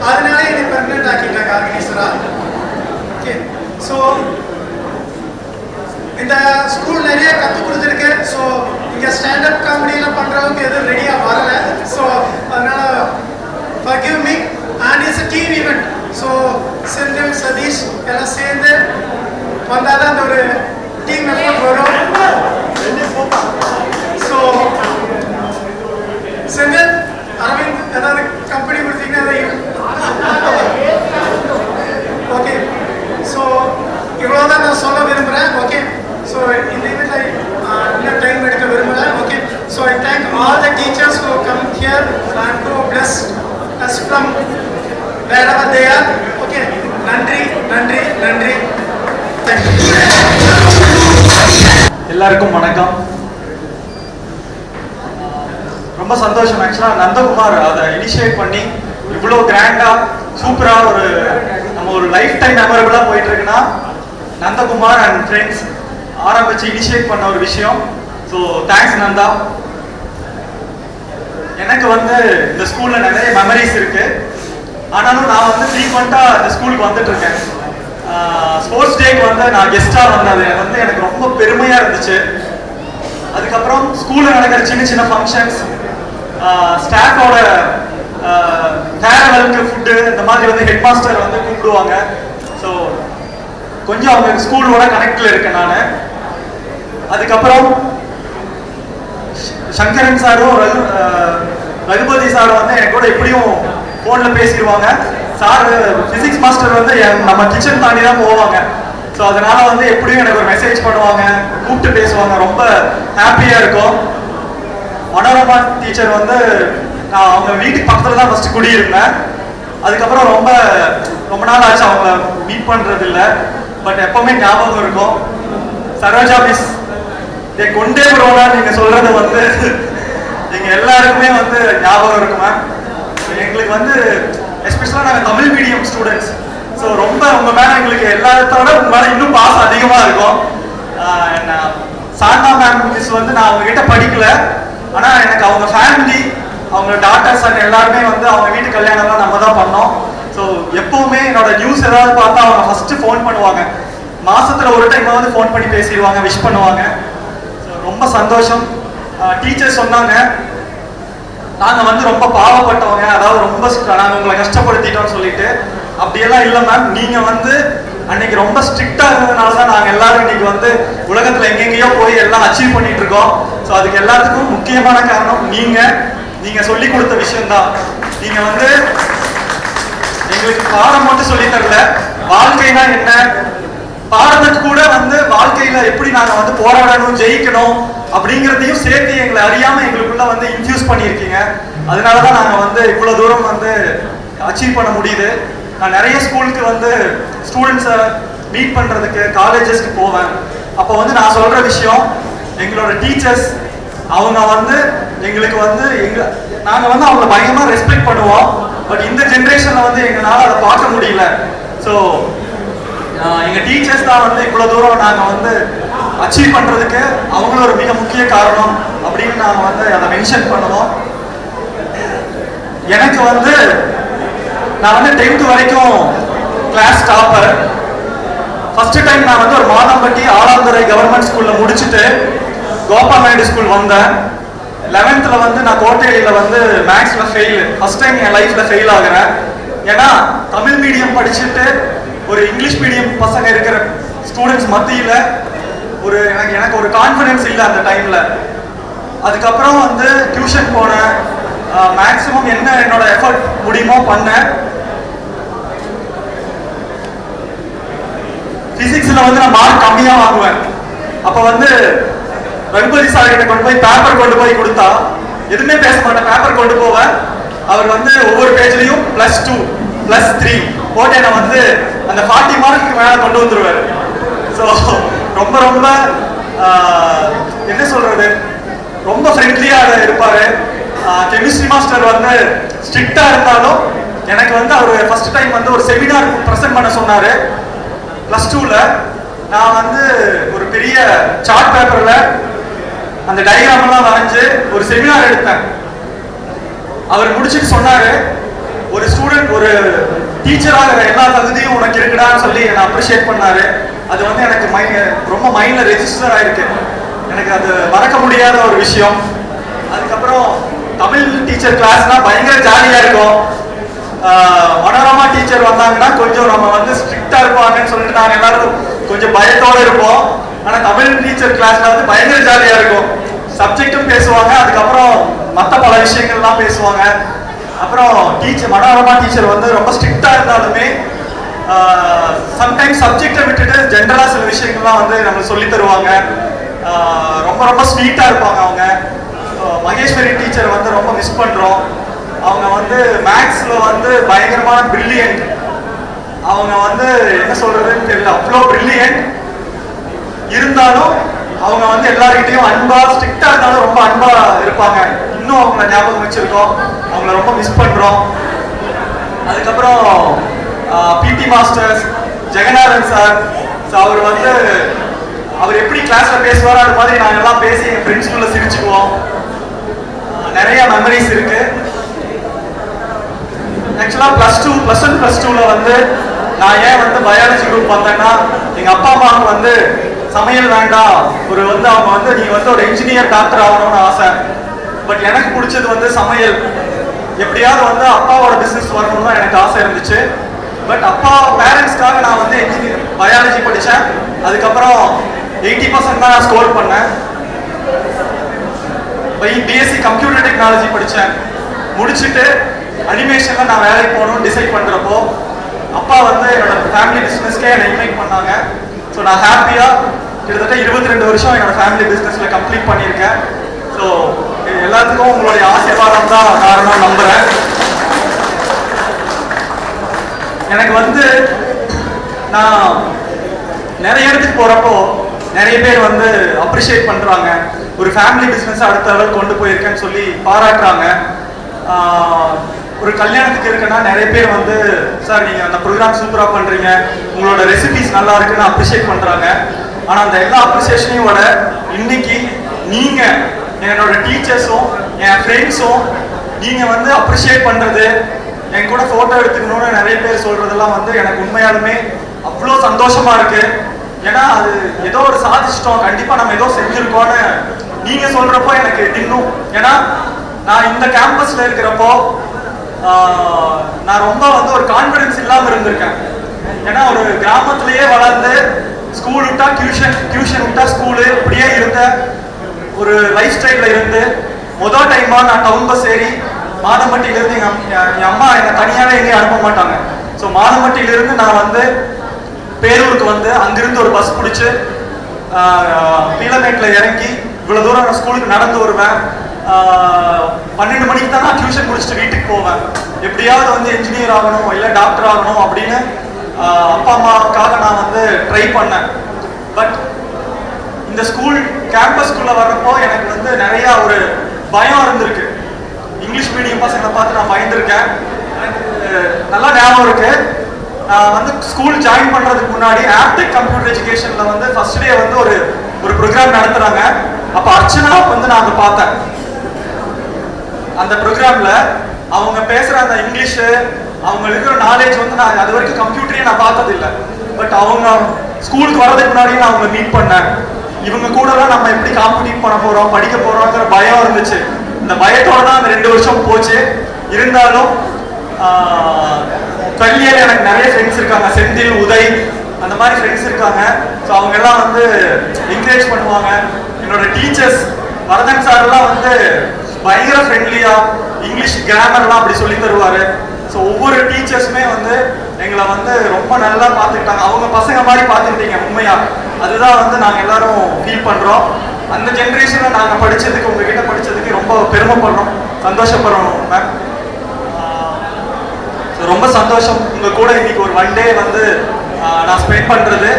அதனால என்னை பெர்மனெண்ட் ஆக்கிட்டாங்க ஆர்கனைசராக. ஓகே, ஸோ இந்த ஸ்கூல் நிறைய கற்றுக் கொடுத்துருக்கு. ஸோ இங்கே ஸ்டாண்டப் காமெடியெல்லாம் பண்ணுறவங்க எதுவும் ரெடியாக வரல. ஸோ அதனால forgive me. And it's a team event. So Senthil Sathish எல்லாம் சேர்ந்து வந்தால் தான் அந்த ஒரு டீம் எஃபர்ட் வரும். ஸோ செந்தில் அரவிந்த் ஏதாவது கம்பெனி கொடுத்தீங்கன்னா ஓகே. ஸோ இவ்வளோதான் நான் சொல்ல விரும்புகிறேன். ஓகே, ஸோ இந்த இவெண்ட்டில் இன்னும் டைம் எடுக்க விரும்பல. Okay, so I thank all the teachers who come here and who blessed us from wherever they are. Okay, நன்றி நன்றி நன்றி. எல்லாருக்கும் வணக்கம். ரொம்ப சந்தோஷம். ஆக்சுவலாக நந்தகுமார் அதை இனிஷியேட் பண்ணி இவ்வளோ கிராண்டாக சூப்பராக நம்ம ஒரு லைஃப் டைம் மெமரபிளாக போயிட்டு இருக்குன்னா நந்தகுமார் அண்ட் ஃப்ரெண்ட்ஸ் ஆரம்பிச்சு இனிஷியேட் பண்ண ஒரு விஷயம். So thanks Nanda. எனக்கு வந்து இந்த ஸ்கூலில் நிறைய மெமரிஸ் இருக்கு. ஆனாலும் நான் வந்து ஃப்ரீக்வெண்ட்டாக இந்த ஸ்கூலுக்கு வந்துட்டு இருக்கேன். ஸ்போர்ட்ஸ் டேக்கு வந்து நான் கெஸ்டாக வந்தது வந்து எனக்கு ரொம்ப பெருமையாக இருந்துச்சு. அதுக்கப்புறம் ஸ்கூலில் நடக்கிற சின்ன சின்ன ஃபங்க்ஷன்ஸ், ஸ்டாஃபோட ஃபேர்வெல்க்கு ஃபுட்டு, இந்த மாதிரி வந்து ஹெட் மாஸ்டர் வந்து கூப்பிடுவாங்க. ஸோ கொஞ்சம் அவங்க ஸ்கூலோட கனெக்டில் இருக்கேன் நான். அதுக்கப்புறம் சங்கரன் சாரும் ரகுபதி சாரும் வந்து என் கூட எப்படியும் ஃபோனில் பேசிடுவாங்க. சார் ஃபிசிக்ஸ் மாஸ்டர் வந்து நம்ம கிச்சன் தாண்டி தான் போவாங்க. ஸோ அதனால வந்து எப்படியும் எனக்கு ஒரு மெசேஜ் பண்ணுவாங்க, கூப்பிட்டு பேசுவாங்க. ரொம்ப ஹாப்பியாக இருக்கும். மனோரமா டீச்சர் வந்து நான் அவங்க வீட்டுக்கு பக்கத்தில் தான் ஃபஸ்ட்டு குடியிருந்தேன். அதுக்கப்புறம் ரொம்ப நாள் ஆச்சு அவங்கள மீட் பண்ணுறது இல்லை. பட் எப்போவுமே ஞாபகம் இருக்கும். சரோஜா மிஸ் கொண்டே வருவோம்னா நீங்கள் சொல்கிறது வந்து நீங்கள் எல்லாருக்குமே வந்து ஞாபகம் இருக்குமா. எங்களுக்கு வந்து எஸ்பெஷலாக நாங்கள் தமிழ் மீடியம் ஸ்டூடெண்ட்ஸ். ஸோ ரொம்ப உங்கள் மேலே எங்களுக்கு எல்லாத்தோட உங்கள் மேலே இன்னும் பாசம் அதிகமாக இருக்கும். சாந்தா மேம் மிஸ் வந்து நான் அவங்ககிட்ட படிக்கல. ஆனால் எனக்கு அவங்க ஃபேமிலி, அவங்க டாட்டர்ஸ் அண்ட் எல்லாருமே வந்து அவங்க வீட்டு கல்யாணம்லாம் நம்ம தான் பண்ணோம். ஸோ எப்போவுமே என்னோட நியூஸ் ஏதாவது பார்த்தா அவங்க ஃபஸ்ட்டு ஃபோன் பண்ணுவாங்க. மாதத்தில் ஒரு டைமாவது ஃபோன் பண்ணி பேசிடுவாங்க, விஷ் பண்ணுவாங்க. ஸோ ரொம்ப சந்தோஷம். டீச்சர் சொன்னாங்க நாங்கள் வந்து ரொம்ப பாவப்பட்டவங்க, அதாவது ரொம்ப நாங்கள் உங்களை கஷ்டப்படுத்திட்டோம்னு சொல்லிட்டு. அப்படியெல்லாம் இல்லை மேம். நீங்கள் வந்து அன்னைக்கு ரொம்ப ஸ்ட்ரிக்டாக இருந்ததுனால தான் நாங்கள் எல்லாரும் இன்னைக்கு வந்து உலகத்தில் எங்கெங்கேயோ போய் எல்லாம் அச்சீவ் பண்ணிட்டு இருக்கோம். ஸோ அதுக்கு எல்லாத்துக்கும் முக்கியமான காரணம் நீங்கள் சொல்லி கொடுத்த விஷயம்தான். நீங்கள் வந்து எங்களுக்கு பாடம் மட்டும் சொல்லி தரல, வாழ்க்கைனா என்ன, பாடத்துக்கு கூட வந்து வாழ்க்கையில எப்படி நாங்க வந்து போராடணும், ஜெயிக்கணும் அப்படிங்கிறதையும் சேர்த்து எங்களை அறியாம எங்களுக்குள்ள வந்து இன்ஃபியூஸ் பண்ணியிருக்கீங்க. அதனாலதான் நாங்க வந்து இவ்வளவு தூரம் வந்து அச்சீவ் பண்ண முடியுது. நான் நிறைய ஸ்கூலுக்கு வந்து ஸ்டூடெண்ட்ஸை மீட் பண்றதுக்கு காலேஜஸ்க்கு போவேன். அப்போ வந்து நான் சொல்ற விஷயம், எங்களோட டீச்சர்ஸ் அவங்க வந்து எங்களுக்கு வந்து நாங்க வந்து அவங்கள பயங்கரமா ரெஸ்பெக்ட் பண்ணுவோம். பட் இந்த ஜென்ரேஷன்ல வந்து எங்களால அதை பார்க்க முடியல. ஸோ எங்க டீச்சர்ஸ் தான் வந்து இவ்வளவு தூரம் நாங்க வந்து அச்சீவ் பண்றதுக்கு அவங்களும் ஒரு மிக முக்கிய காரணம் அப்படின்னு நாங்க வந்து அதை மென்ஷன் பண்ணுவோம். எனக்கு வந்து நான் வந்து 10th வரைக்கும் கிளாஸ் டாப்பர். ஃபர்ஸ்ட் டைம் நான் வந்து ஒரு மாதம்பட்டி ஆலாந்துறை கவர்மெண்ட் ஸ்கூல்ல முடிச்சுட்டு கோபாநாயுடு ஸ்கூல் வந்தேன். 11th வந்து நான் கோட்டையில வந்து மேக்ஸ்ல ஃபெயில். ஃபர்ஸ்ட் டைம் என் லைஃப்ல ஃபெயில் ஆகுறேன். ஏன்னா தமிழ் மீடியம் படிச்சுட்டு ஒரு இங்கிலீஷ் மீடியம் பசங்க இருக்கிற ஸ்டூடெண்ட்ஸ் மத்தியில ஒரு எனக்கு ஒரு கான்ஃபிடன்ஸ் இல்லை அந்த டைம்ல. அதுக்கப்புறம் வந்து டியூஷன் போனேன். மேக்ஸிமம் என்ன என்னோட எஃபர்ட் முடியுமோ பண்ணேன். பிசிக்ஸ்ல வந்து நான் மார்க் கம்மியா வாங்குவேன். அப்ப வந்து ரகுபதி சார் கிட்ட கொண்டு போய் பேப்பர் கொண்டு போய் கொடுத்தா எதுவுமே பேச மாட்டேன், பேப்பர் கொண்டு போவேன். அவர் வந்து ஒவ்வொரு பேஜ்லயும் +2 +3 போட்டு என்னை வந்து அந்த 40 மார்க்கு மேல கொண்டு வந்துருவாரு. ஸோ ரொம்ப ரொம்ப என்ன சொல்றது, ரொம்ப ஃப்ரெண்ட்லியா இருப்பாரு. கெமிஸ்ட்ரி மாஸ்டர் வந்து ஸ்ட்ரிக்டா இருந்தாலும் எனக்கு வந்து அவர் ஃபர்ஸ்ட் டைம் வந்து ஒரு செமினார் ப்ரெசென்ட் பண்ண சொன்னாரு. +2ல நான் வந்து ஒரு பெரிய சார்ட் பேப்பர்ல அந்த டயக்ராம் எல்லாம் வரைஞ்சு ஒரு செமினார் எடுத்தேன். அவர் முடிச்சுட்டு சொன்னாரு, ஒரு ஸ்டூடெண்ட் ஒரு டீச்சராக எல்லா தகுதியும் உனக்கு இருக்குடான்னு சொல்லி என்னை அப்ரிஷியேட் பண்ணாரு. அது வந்து எனக்கு ரொம்ப மைண்ட்ல ரெஜிஸ்டர் ஆயிருக்கு. எனக்கு அது மறக்க முடியாத ஒரு விஷயம். அதுக்கப்புறம் தமிழ் டீச்சர் கிளாஸ்னா பயங்கர ஜாலியா இருக்கும். மனோரமா டீச்சர் வந்தாங்கன்னா கொஞ்சம் நம்ம வந்து ஸ்ட்ரிக்டா இருப்பாங்கன்னு சொல்லிட்டு நாங்கள் எல்லாரும் கொஞ்சம் பயத்தோட இருப்போம். ஆனா தமிழ் டீச்சர் கிளாஸ்ல வந்து பயங்கர ஜாலியா இருக்கும். சப்ஜெக்டும் பேசுவாங்க, அதுக்கப்புறம் மற்ற பல விஷயங்கள்லாம் பேசுவாங்க. அப்புறம் மனோரமா டீச்சர் வந்து ரொம்ப ஸ்ட்ரிக்டா இருந்தாலுமே சம்டைம்ஸ் சப்ஜெக்டை விட்டுட்டு ஜென்ரலா சில விஷயங்கள்லாம் வந்து நம்மளுக்கு சொல்லி தருவாங்க. ரொம்ப ரொம்ப ஸ்வீட்டா இருப்பாங்க அவங்க. மகேஸ்வரி டீச்சர் வந்து ரொம்ப மிஸ் பண்றோம். அவங்க வந்து மேக்ஸ்ல வந்து பயங்கரமான பிரில்லியன்ட். அவங்க வந்து என்ன சொல்றதுன்னு தெரியல, அவ்வளோ பிரில்லியன்ட். இருந்தாலும் அவங்க வந்து எல்லார்கிட்டையும் அன்பா, ஸ்ட்ரிக்டா இருந்தாலும் ரொம்ப அன்பா இருப்பாங்க. இன்னும் அவங்கள ஞாபகம் வச்சிருக்கோம், அவங்கள ரொம்ப மிஸ் பண்றோம். அதுக்கப்புறம் பிடி மாஸ்டர்ஸ் ஜெகநாதன் சார், அவர் எப்படி கிளாஸ்ல பேசுவாரோ அது மாதிரி நாங்க எல்லாம் பேசி எங்க ஃப்ரெண்ட்ஸ்குள்ள சிரிச்சுக்குவோம். நிறைய மெமரிஸ் இருக்கு. ஆக்சுவலா +1 வந்து நான் ஏன் வந்து பயாலஜி குரூப் வந்தேன்னா, எங்க அப்பா அம்மாவுக்கு வந்து சமையல் வேண்டாம், அவங்க வந்து நீங்க வந்து ஒரு இன்ஜினியர் டாக்டர் ஆகணும்னு ஆசை. பட் எனக்கு பிடிச்சது வந்து சமையல். எப்படியாவது வந்து அப்பாவோட பிசினஸ் வரணும்னு தான் எனக்கு ஆசை இருந்துச்சு. பட் அப்பா பேரண்ட்ஸ்க்காக நான் வந்து பயாலஜி படித்தேன். அதுக்கப்புறம் 80% தான் நான் ஸ்கோர் பண்ணேன். பிஎஸ்சி கம்ப்யூட்டர் டெக்னாலஜி படித்தேன். முடிச்சுட்டு அனிமேஷனில் நான் வேலைக்கு போகணும்னு டிசைட் பண்ணுறப்போ அப்பா வந்து என்னோட ஃபேமிலி பிஸ்னஸ்க்கே என்னை இன்வைட் பண்ணாங்க. ஸோ நான் ஹாப்பியாக கிட்டத்தட்ட 22 வருஷம் என்னோட ஃபேமிலி பிஸ்னஸில் கம்ப்ளீட் பண்ணியிருக்கேன். ஸோ எல்லாத்துக்கும் உங்களுடைய ஆசீர்வாதம் தான் காரணம் நம்புகிறேன். எனக்கு வந்து நான் நிறைய இடத்துக்கு போகிறப்போ நிறைய பேர் வந்து அப்ரிஷியேட் பண்ணுறாங்க. ஒரு ஃபேமிலி பிஸ்னஸ் அடுத்த அளவுக்கு கொண்டு போயிருக்கேன்னு சொல்லி பாராட்டுறாங்க. ஒரு கல்யாணத்துக்கு இருக்குன்னா நிறைய பேர் வந்து சார் நீங்கள் அந்த ப்ரோக்ராம் சூப்பராக பண்ணுறீங்க, உங்களோட ரெசிபிஸ் நல்லா இருக்குன்னு அப்ரிஷியேட் பண்ணுறாங்க. ஆனால் அந்த எல்லா அப்ரிசியேஷனையும் விட இன்னைக்கு நீங்கள் என்னோட டீச்சர்ஸும் என் ஃப்ரெண்ட்ஸும் நீங்கள் வந்து அப்ரிஷியேட் பண்ணுறது, என் கூட ஃபோட்டோ எடுத்துக்கணும்னு நிறைய பேர் சொல்கிறதெல்லாம் வந்து எனக்கு உண்மையாலுமே அவ்வளோ சந்தோஷமாக இருக்குது. ஏன்னா அது ஏதோ ஒரு சாதிச்சிட்டோம், கண்டிப்பாக நம்ம ஏதோ செஞ்சுருக்கோன்னு நீங்கள் சொல்கிறப்போ எனக்கு இன்னும், ஏன்னா நான் இந்த கேம்பஸில் இருக்கிறப்போ நான் ரொம்ப வந்து ஒரு கான்ஃபிடன்ஸ் இல்லாமல் இருந்திருக்கேன். ஏன்னா ஒரு கிராமத்திலேயே வளர்ந்து ஸ்கூல் விட்டா டியூஷன் விட்டா ஸ்கூலு இப்படியே இருந்த ஒரு லைஃப் ஸ்டைலில் இருந்து முதல் டைமாக நான் டவுன் பஸ் ஏறி மாதம்பட்டியிலேருந்து என் அம்மா என்னை தனியாகவே எங்கேயும் அனுப்ப மாட்டாங்க. ஸோ மாதம்பட்டியிலிருந்து நான் வந்து பேரூருக்கு வந்து அங்கிருந்து ஒரு பஸ் பிடிச்சி பீலமேட்டில் இறங்கி இவ்வளோ தூரம் நான் ஸ்கூலுக்கு நடந்து வருவேன். 12 மணிக்கு தான் நான் டியூஷன் முடிச்சுட்டு வீட்டுக்கு போவேன். எப்படியாவது வந்து இன்ஜினியர் ஆகணும் இல்லை டாக்டர் ஆகணும் அப்படின்னு அப்பா அம்மாவுக்காக நான் வந்து ட்ரை பண்ணேன். பட் இந்த ஸ்கூல் கேம்பஸ்குள்ளே வர்றப்போ எனக்கு வந்து நிறையா ஒரு பயம் இருந்திருக்கு. இங்கிலீஷ் மீடியம் பசங்களை பார்த்து நான் பயந்துருக்கேன். எனக்கு நல்லா ஞாபகம் இருக்கு. நான் வந்து ஸ்கூல் ஜாயின் பண்ணுறதுக்கு முன்னாடி ஆப்டெக் கம்ப்யூட்டர் எஜுகேஷனில் வந்து ஃபர்ஸ்ட் டே வந்து ஒரு ப்ரோக்ராம் நடத்துகிறாங்க. அப்போ அர்ச்சனா வந்து நான் அதை பார்த்தேன். அந்த ப்ரோக்ராமில் அவங்க பேசுகிற அந்த இங்கிலீஷு, அவங்க இருக்கிற நாலேஜ் வந்து நான் அது வரைக்கும் கம்ப்யூட்டரையும் நான் பார்த்ததில்லை. பட் அவங்க ஸ்கூலுக்கு வர்றதுக்கு முன்னாடியே நான் அவங்களை மீட் பண்ணேன். இவங்க கூடலாம் நம்ம எப்படி காம்படிட் பண்ண போகிறோம், படிக்க போகிறோங்கிற பயம் இருந்துச்சு. இந்த பயத்தோடு தான் அந்த 2 வருஷம் போச்சு. இருந்தாலும் பள்ளியில் எனக்கு நிறைய ஃப்ரெண்ட்ஸ் இருக்காங்க. செந்தில், உதய், அந்த மாதிரி ஃப்ரெண்ட்ஸ் இருக்காங்க. ஸோ அவங்க எல்லாம் வந்து என்கரேஜ் பண்ணுவாங்க. என்னோட டீச்சர்ஸ் வரதன் சார்லாம் வந்து பயங்கர ஃப்ரெண்ட்லியாக இங்கிலீஷ் கிராமர்லாம் அப்படி சொல்லி தருவார். ஸோ ஒவ்வொரு டீச்சர்ஸுமே வந்து எங்களை வந்து ரொம்ப நல்லா பார்த்துக்கிட்டாங்க. அவங்க பசங்க மாதிரி பார்த்துக்கிட்டீங்க உண்மையாக. அதுதான் வந்து நாங்கள் எல்லாரும் ஃபீல் பண்ணுறோம். அந்த ஜென்ரேஷனில் நாங்கள் படித்ததுக்கு, உங்ககிட்ட படித்ததுக்கு ரொம்ப பெருமைப்படுறோம், சந்தோஷப்படுறோம் மேம். ஸோ ரொம்ப சந்தோஷம் உங்கள் கூட இன்னைக்கு ஒரு 1 டே வந்து நான் ஸ்பெண்ட் பண்ணுறது.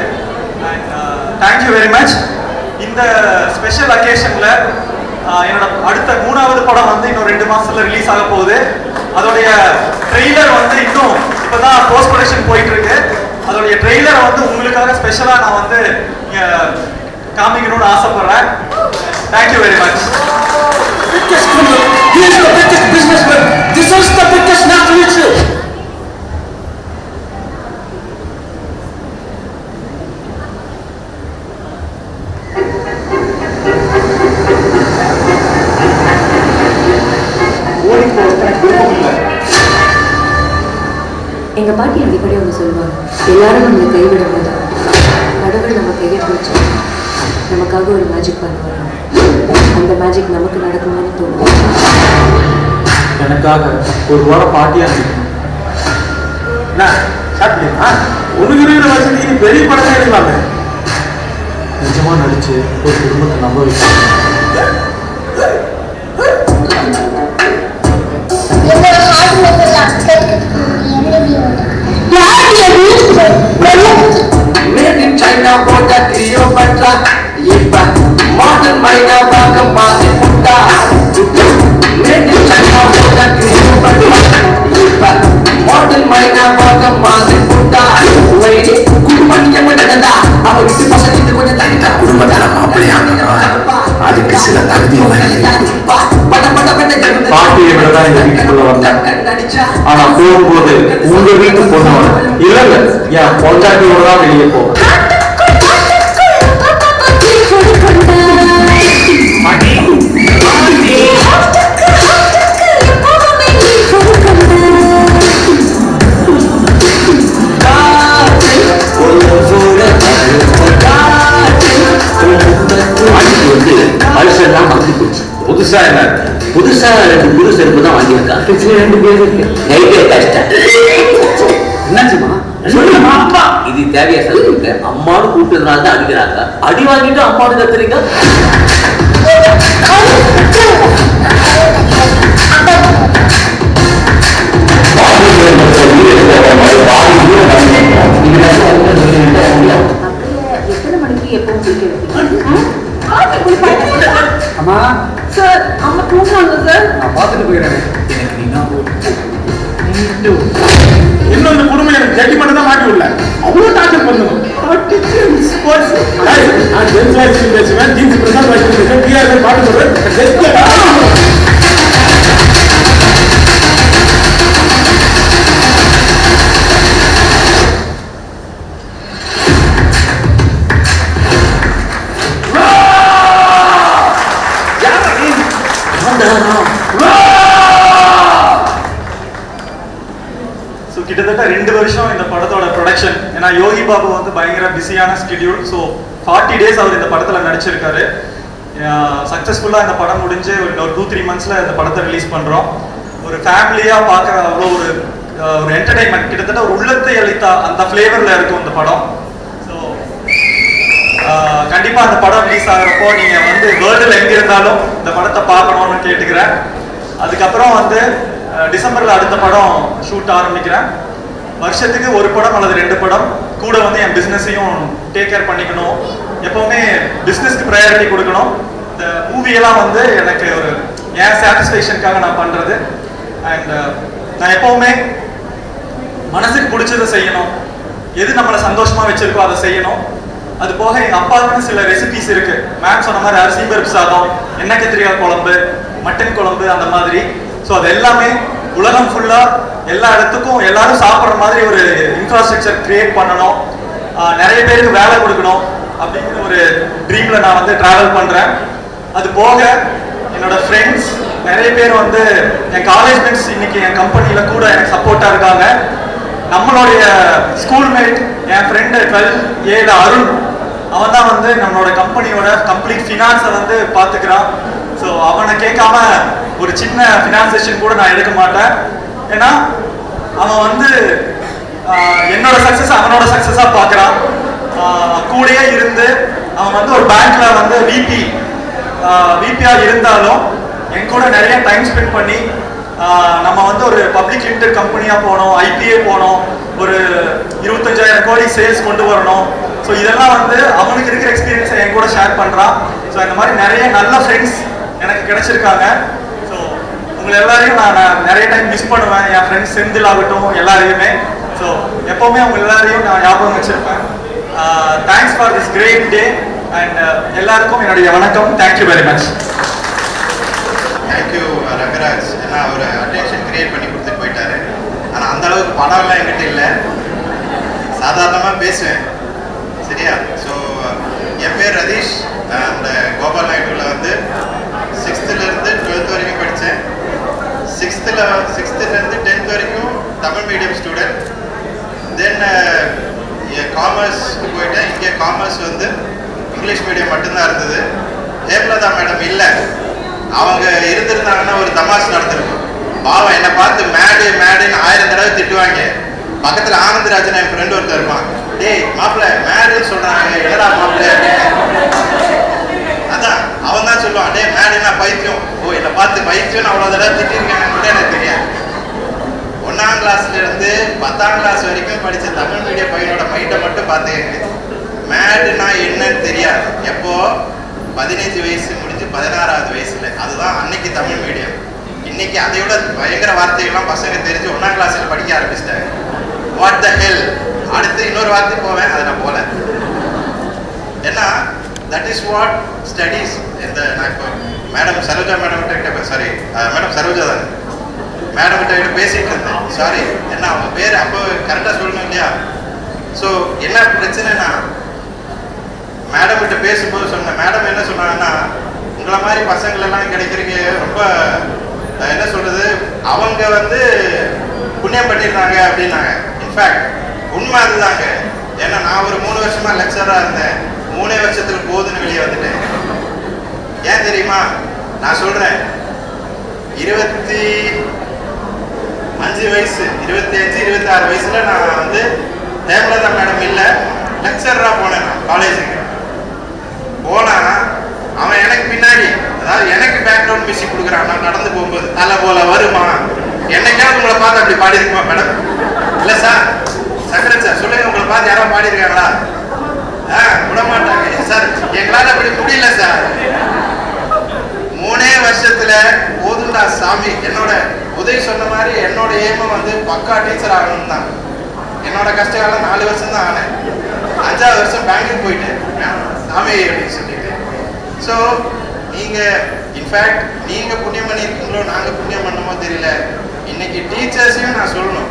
And thank you very much. இந்த ஸ்பெஷல் அக்கேஷனில் என்னோட அடுத்த 3வது படம் வந்து இன்னும் 2 மாதத்தில் ரிலீஸ் ஆக போகுது. அதோடைய ட்ரெய்லர் வந்து இன்னும் இப்போ தான் போஸ்ட் ப்ரொடக்ஷன் போயிட்டு இருக்கு. அதோடைய ட்ரெய்லரை வந்து உங்களுக்காக ஸ்பெஷலாக நான் வந்து காமிக்கணும்னு ஆசைப்படுறேன். Thank you very much. எங்கள் பாட்டி அடிக்கடி ஒன்று சொல்லுவாங்க, எல்லாரும் நம்மளை கைவிட போது கடவுள் நம்ம கையை பிடிச்சி நமக்காக ஒரு மேஜிக் பண்ணுவாங்க. அந்த மேஜிக் நமக்கு நடக்குமான்னு தோணும். எனக்காக ஒரு வாரம் பாட்டியாக இருக்கு. ஒன்று 20 வருஷத்துக்கு நீ பெரிய படத்தை எடுக்கலாமே. நிஜமாக நடிச்சு ஒரு குடும்பத்தை நம்ப வைக்கலாம். Made in China போட்ட கிளியோபட்ரா இப்ப மாடர்ன் மைனா பாக்க மாத்தி புட்டா. Made in China போட்ட கிளியோபட்ரா இப்ப மாடர்ன் மைனா பாக்க மாத்தி புட்டா. வெயிட் குடும்பம் என்ன நடந்தா அவ விட்டு பசங்க கொஞ்சம் தனிட்டா குடும்பத்தார மாப்பிள்ளையாங்க. அதுக்கு சில தகுதிகள் பாட்டியை விடதான் இந்த வீட்டுக்குள்ள வந்தேன். ஆனா போகும்போது உங்க வீட்டு போனவன் இல்ல என் பொண்டாட்டியோட தான் வெளியே போ. மனுஷன்லாம் மாற்றி போச்சு. புதுசா என்ன? புதுசா 2 புது செருப்பு தான் வாங்கியிருக்கா. 2 பேர் இருக்கு. நைட்டே கஷ்டம். என்னாச்சுமா? அப்பா இது தேவையா சொல்லுங்க. அம்மானு கூப்பிட்டதுனால தான் அடிக்கிறாங்க. அடி வாங்கிட்டு அம்மானு கத்துறீங்க. எத்தனை மணிக்கு எப்போ குளிக்க? அம்மா சார், அம்மா தூங்குறாங்க சார். நான் பார்த்துட்டு போயிடுறேன். எனக்கு நீ தான் இன்னும் இந்த குடும்பம் எனக்கு ஜட்டி மட்டும் தான் மாட்டி விடல. அவ்வளோ டார்ச்சர் பண்ணுவோம். நான் ஜென்ஸ் வாய்ஸ் பேசுவேன், ஜீன்ஸ் பிரசாத் வாய்ஸ் பேசுவேன், பிஆர் பாட்டு சொல்றேன். கிட்டத்தட்ட 2 வருஷம் இந்த படத்தோட ப்ரொடக்ஷன். ஏன்னா யோகி பாபு வந்து பயங்கர பிஸியான ஸ்கெடியூல். ஸோ 40 days அவர் இந்த படத்தில் நடிச்சிருக்காரு. சக்ஸஸ்ஃபுல்லாக இந்த படம் முடிஞ்சு ஒரு 2-3 monthsல இந்த படத்தை ரிலீஸ் பண்ணுறோம். ஒரு ஃபேமிலியாக பார்க்குற அவ்வளோ ஒரு ஒரு என்டர்டைன்மெண்ட், கிட்டத்தட்ட ஒரு உள்ளத்தை அளித்த அந்த ஃப்ளேவரில் இருக்கும் இந்த படம். ஸோ கண்டிப்பாக அந்த படம் ரிலீஸ் ஆகிறப்போ நீங்கள் வந்து வேர்ல்டில் எங்கே இருந்தாலும் இந்த படத்தை பார்க்கணும்னு கேட்டுக்கிறேன். அதுக்கப்புறம் வந்து டிசம்பரில் அடுத்த படம் ஷூட் ஆரம்பிக்கிறேன். வருஷத்துக்கு ஒரு படம் அல்லது 2 படம், கூட வந்து என் பிஸ்னஸையும் டேக் கேர் பண்ணிக்கணும். எப்போவுமே பிஸ்னஸ்க்கு ப்ரையாரிட்டி கொடுக்கணும். இந்த மூவியெல்லாம் வந்து எனக்கு ஒரு என் சாட்டிஸ்ஃபேக்ஷனுக்காக நான் பண்ணுறது. அண்ட் நான் எப்போவுமே மனசுக்கு பிடிச்சதை செய்யணும், எது நம்மளை சந்தோஷமாக வச்சுருக்கோ அதை செய்யணும். அது போக எங்கள் அப்பாவுக்குன்னு சில ரெசிபிஸ் இருக்குது. மேம் சொன்ன மாதிரி அரிசி பருப்பு சாதம், எண்ணெய் கத்திரிக்காய் குழம்பு, மட்டன் குழம்பு, அந்த மாதிரி. ஸோ அது எல்லாமே உலகம் ஃபுல்லாக எல்லா இடத்துக்கும் எல்லாரும் சாப்பிட்ற மாதிரி ஒரு இன்ஃப்ராஸ்ட்ரக்சர் கிரியேட் பண்ணணும், நிறைய பேருக்கு வேலை கொடுக்கணும் அப்படிங்கிற ஒரு ட்ரீமில் நான் வந்து ட்ராவல் பண்ணுறேன். அது போக என்னோட ஃப்ரெண்ட்ஸ் நிறைய பேர் வந்து என் காலேஜ் ஃப்ரெண்ட்ஸ் இன்னைக்கு என் கம்பெனியில் கூட எனக்கு சப்போர்ட்டாக இருக்காங்க. நம்மளுடைய ஸ்கூல்மேட் என் ஃப்ரெண்டு 12A அருண், அவன் தான் வந்து நம்மளோட கம்பெனியோட கம்ப்ளீட் ஃபினான்ஸை வந்து பார்த்துக்கிறான். ஸோ அவனை கேட்காம ஒரு சின்ன ஃபினான்சேஷன் கூட நான் எடுக்க மாட்டேன். ஏன்னா அவன் வந்து என்னோட சக்ஸஸ் அவனோட சக்ஸஸாக பார்க்குறான். கூடயே இருந்து அவன் வந்து ஒரு பேங்க்ல வந்து விபியாக இருந்தாலும் என் கூட நிறைய டைம் ஸ்பெண்ட் பண்ணி நம்ம வந்து ஒரு பப்ளிக் லிமிடெட் கம்பெனியாக போனோம், ஐபிஏ போனோம், ஒரு 25,000 கோடி சேல்ஸ் கொண்டு வரணும். ஸோ இதெல்லாம் வந்து அவனுக்கு இருக்கிற எக்ஸ்பீரியன்ஸை என் கூட ஷேர் பண்ணுறான். ஸோ இந்த மாதிரி நிறைய நல்ல ஃப்ரெண்ட்ஸ் எனக்கு கிடைச்சிருக்காங்க. ஸோ உங்களை எல்லாரையும் நான் நிறைய டைம் மிஸ் பண்ணுவேன், என் ஃப்ரெண்ட்ஸ் செந்தில் ஆகட்டும் எல்லாரையுமே. ஸோ எப்போவுமே அவங்க எல்லாரையும் நான் ஞாபகம் வச்சுருப்பேன். Thanks for this great day and எல்லாருக்கும் என்னுடைய வணக்கம். Thank you very much. Thank you Rangaraj. ஏன்னா அவர் அட்டென்ஷன் கிரியேட் பண்ணி கொடுத்துட்டு போயிட்டாரு. ஆனால் அந்த அளவுக்கு படம்லாம் என்கிட்ட இல்லை, சாதாரணமாக பேசுவேன், சரியா? ஸோ என் பேர் ரதீஷ். அந்த கோபால் நாயுடுவில் வந்து 6th to 12th வரைக்கும் படித்தேன். 6th to 10th வரைக்கும் தமிழ் மீடியம் ஸ்டூடெண்ட். தென் காமர்ஸ்க்கு போயிட்டேன். இங்கே காமர்ஸ் வந்து இங்கிலீஷ் மீடியம் மட்டும்தான் இருந்தது. ஹேம்லதா மேடம் இல்லை, அவங்க இருந்திருந்தாங்கன்னா ஒரு தமாஷ் நடந்திருக்கும். பாவம் என்னை பார்த்து மேடுன்னு 1000 தடவை திட்டுவாங்க. பக்கத்தில் ஆனந்தராஜன் என் ஃப்ரெண்டு ஒருத்தர் இருப்பான். டேய் மாப்பிள்ள மேடுன்னு சொல்கிறாங்க, என்னடா மாப்பிள்ள? அதான் அவன் தான் சொல்லுவான், டே மேடுன்னா பைத்தியம். ஓ, என்னை பார்த்து பைத்தியம் அவ்வளோ தடவை திட்டிருக்காங்கன்னு கூட எனக்கு தெரியாது. 1ஆம் கிளாஸ்லேருந்து 10ஆம் கிளாஸ் வரைக்கும் படித்த தமிழ் மீடியம் பையனோட மைண்டை மட்டும் பார்த்துக்கங்க. மேடுனா என்னன்னு தெரியாது. எப்போ 15 வயசு முடிஞ்சு 16வது வயசுல, அதுதான் அன்னைக்கு தமிழ் மீடியம். இன்னைக்கு அதை விட பயங்கர வார்த்தைகள்லாம் பசங்க தெரிஞ்சு 1ஆம் கிளாஸ்ல படிக்க ஆரம்பிச்சிட்டாங்க. வாட் த ஹெல். அடுத்து இன்னொரு வார்த்தை போவேன், அதை நான் போல. ஏன்னா தட் இஸ் வாட் ஸ்டடீஸ். நான் இப்போ மேடம் சரோஜா மேடம் கிட்ட சாரி மேடம் சரோஜா தான் மேடம் கிட்ட பேசிட்டு இருந்தேன். சாரி, ஏன்னா அவங்க பேர் அப்போ கரெக்டாக சொல்லணும் இல்லையா? ஸோ என்ன பிரச்சனைனா, மேடம் கிட்ட பேசும்போது சொன்னேன். மேடம் என்ன சொன்னாங்கன்னா, உங்களை மாதிரி பசங்களெல்லாம் கிடைக்கிறதுக்கு ரொம்ப என்ன சொல்றது, அவங்க வந்து புண்ணியம் பண்ணியிருந்தாங்க அப்படின்னாங்க. இன்ஃபேக்ட் உண்மை அதுதாங்க. ஏன்னா நான் ஒரு 3 வருஷமா லெக்சராக இருந்தேன். 3 வருஷத்துக்கு போதுன்னு வெளியே வந்துட்டேன். ஏன் தெரியுமா? நான் சொல்றேன், 25 வயசு 25-26 வயசுல நான் வந்து ஹேம்லதா மேடம் இல்லை லெக்சராக போனேன். நான் காலேஜுக்கு போனா அவன் எனக்கு பின்னாடி, அதாவது எனக்கு பேக்ரவுண்ட் மியூசிக் கொடுக்குறான். நான் நடந்து போகும்போது தலை போல வருமா, என்னைக்காவது உங்களை பார்த்து அப்படி பாடிருக்குமா மேடம்? இல்லை சார், சக்கரன் சார் சொல்லுங்க, உங்களை பார்த்து யாராவது பாடிருக்காங்களா? விட மாட்டாங்க சார், எங்களால் அப்படி முடியல சார். 3 வருஷத்துல போதுண்டா சாமி. என்னோட உதவி சொன்ன மாதிரி என்னோட ஏமம் வந்து பக்கா டீச்சர் ஆகணும் தான். என்னோட கஷ்டகாலம் 4 வருஷம் தான் ஆனேன். 5ஆவது வருஷம் பேங்க்குக்கு போயிட்டேன் சாமி அப்படின்னு சொல்லிட்டு. ஸோ நீங்கள் இன்ஃபேக்ட் நீங்கள் புண்ணியம் பண்ணியிருக்கீங்களோ நாங்கள் புண்ணியம் பண்ணமோ தெரியல. இன்னைக்கு டீச்சர்ஸையும் நான் சொல்லணும்.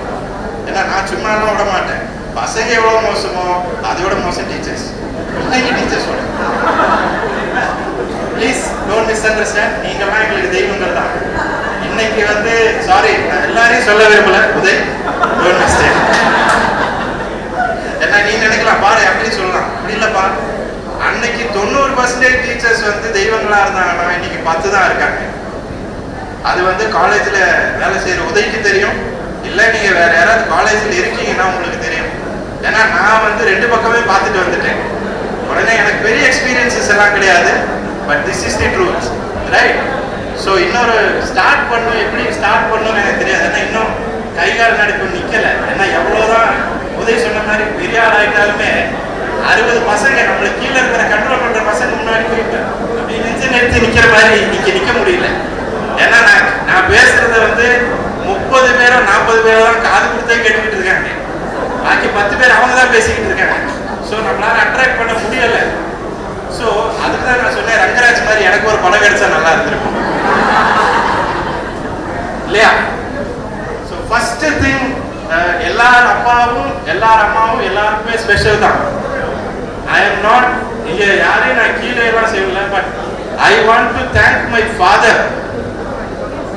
ஏன்னா நான் சும்மாலாம் விட மாட்டேன். பசங்க எவ்வளோ மோசமோ அதோட மோசம் டீச்சர்ஸ். பிள்ளைங்க டீச்சர்ஸ் சொல்லுங்க ப்ளீஸ், டோன்ட் மிஸ் அண்டர்ஸ்டாண்ட். நீங்கள்லாம் எங்களுக்கு தெய்வங்கள் தான். இன்னைக்கு வந்து சாரி, நான் எல்லாரையும் சொல்ல விரும்பல, உதய் டோன்ட் மிஸ்டேக். ஏன்னா நீ நினைக்கலாம் பாரு அப்படின்னு சொல்லலாம், அப்படி இல்லைப்பா. அன்னைக்கு 90% டீச்சர்ஸ் வந்து தெய்வங்களா இருந்தாங்கன்னா இன்னைக்கு 10 தான் இருக்காங்க. அது வந்து காலேஜில் வேலை செய்கிற உதவிக்கு தெரியும், இல்லை நீங்கள் வேற யாராவது காலேஜில் இருக்கீங்கன்னா உங்களுக்கு தெரியும். ஏன்னா நான் வந்து 2 பக்கமே பார்த்துட்டு வந்துட்டேன். உடனே எனக்கு பெரிய எக்ஸ்பீரியன்சஸ் எல்லாம் கிடையாது. But this is the truth, right? So இன்னொரு ஸ்டார்ட் எப்படி ஸ்டார்ட் பண்ணணும்னு எனக்கு தெரியாது. ஏன்னா இன்னும் கைகால் நடிப்பு நிற்கலை. ஏன்னா எவ்வளோதான் உதவி சொன்ன மாதிரி பெரிய ஆள் ஆகிட்டாலுமே 60 பசங்க நம்மளுக்கு கீழே இருக்கிற கண்ட்ரோல் பண்ணுற பசங்க முன்னாடி போயிருப்பேன் அப்படி நெஞ்சு நிறுத்தி நிற்கிற மாதிரி இன்னைக்கு நிற்க முடியல. ஏன்னா நான் பேசுறத வந்து 30 பேரோ 40 பேரோ தான் காது கொடுத்தே கேட்டுக்கிட்டு இருக்காங்க. பாக்கி 10 பேர் அவங்க தான் பேசிக்கிட்டு இருக்காங்க. ஸோ நம்மளால அட்ராக்ட் பண்ண முடியல. ஸோ அதுக்கு தான் நான் சொன்னேன், ரங்கராஜ் மாதிரி எனக்கு ஒரு படம் கிடைச்சா நல்லா இருந்திருக்கும் இல்லையா? ஸோ ஃபர்ஸ்ட் திங், எல்லார் அப்பாவும் எல்லார் அம்மாவும் எல்லாருக்குமே ஸ்பெஷல் தான். ஐ எம் நாட் இங்கே யாரையும் நான் கீழே எல்லாம் செய்யல. But I want to thank my father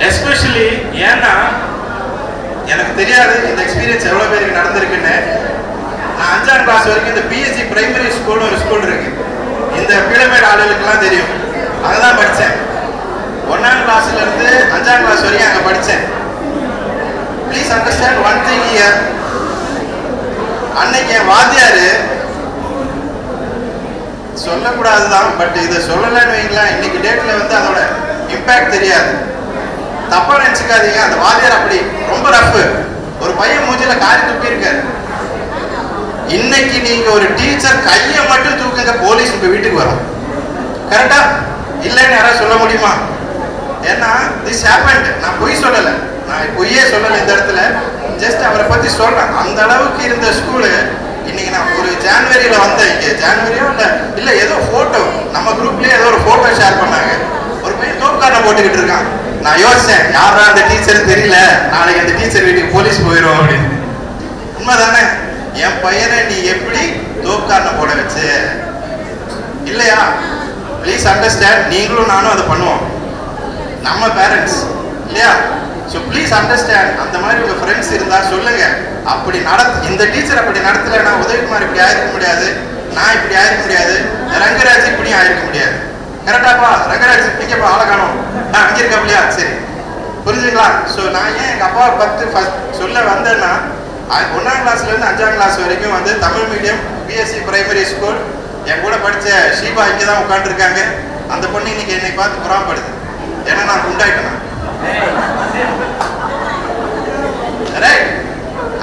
especially. ஏன்னா எனக்கு தெரியாது இந்த எக்ஸ்பீரியன்ஸ் எவ்வளோ பேருக்கு நடந்திருக்குன்னு. நான் 5ஆம் கிளாஸ் வரைக்கும் இந்த பிஎஸ்சி பிரைமரி ஸ்கூல்னு ஒரு ஸ்கூல் இருக்கு, இந்த பிரமிட் ஆளுகளுக்கெல்லாம் தெரியும். அங்கே தான் படித்தேன். 1ஆம் கிளாஸ்ல இருந்து 5ஆம் கிளாஸ் வரைக்கும் அங்கே படித்தேன். Please understand one thing here. அன்னைக்கு என் வாத்தியாரு சொல்லக்கூடாதுதான், பட் இதை சொல்லலன்னு வைங்களேன், இன்னைக்கு டேட்ல வந்து அதோட இம்பாக்ட் தெரியாது. தப்பா நினைச்சுக்காதீங்க, அந்த வாத்தியார் அப்படி ரொம்ப ரஃப். ஒரு பையன் மூஞ்சில காரி துப்பி இருக்காரு. இன்னைக்கு நீங்க ஒரு டீச்சர் கையை மட்டும் தூக்குங்க, போலீஸ் உங்க வீட்டுக்கு வரும். கரெக்டா? இல்லைன்னு யாராவது சொல்ல முடியுமா? ஏன்னா திஸ் ஹேப்பன்ட். நான் பொய் சொல்லலை, நான் பொய்யே சொல்லலை இந்த இடத்துல. ஜஸ்ட் அவரை பத்தி சொல்றேன். அந்த அளவுக்கு இருந்த ஸ்கூலு இன்னைக்கு நான் ஒரு ஜான்வரியில வந்தேன். இங்கே ஜான்வரியோ இல்லை ஏதோ போட்டோ நம்ம குரூப்லயே ஏதோ ஒரு போட்டோ ஷேர் பண்ணாங்க. ஒரு பையன் தோப்புக்காரனை போட்டுக்கிட்டு இருக்கான். நான் யோசிச்சேன், யாரா அந்த டீச்சர் தெரியல, நாளைக்கு அந்த டீச்சர் வீட்டுக்கு போலீஸ் போயிடும் அப்படின்னு. உண்மைதானே? என் பையனை நீ எப்படி தோப்புக்காரனை போட வச்சு இல்லையா? Please understand. நீங்களும் நானும் அதை பண்ணுவோம், நம்ம பேரண்ட்ஸ் இல்லையா? So please understand. அந்த மாதிரி உங்கள் ஃப்ரெண்ட்ஸ் இருந்தால் சொல்லுங்க. அப்படி இந்த டீச்சர் அப்படி நடத்தலைன்னா உதயகுமார் இப்படி ஆயிருக்க முடியாது, நான் இப்படி ஆயிருக்க முடியாது, ரங்கராஜ் இப்படியும் ஆயிருக்க முடியாது. கரெக்டாப்பா? ரங்கராஜ் பிடிக்கப்பா ஆளை காணும், நான் அங்கே இருக்கேன் இல்லையா? சரி, புரிஞ்சுங்களா? ஸோ நான் ஏன் எங்கள் அப்பாவை பற்றி சொல்ல வந்தேன்னா, 1ஆம் கிளாஸ்லேருந்து 5ஆம் கிளாஸ் வரைக்கும் வந்து Tamil medium BSC primary school. என் கூட படித்த ஷீபா இங்கே தான் உட்காந்துருக்காங்க. அந்த பொண்ணு இன்னைக்கு என்னை பார்த்து புறாமப்படுது, ஏன்னா நான் உண்டாயிட்டேன். ரைட்?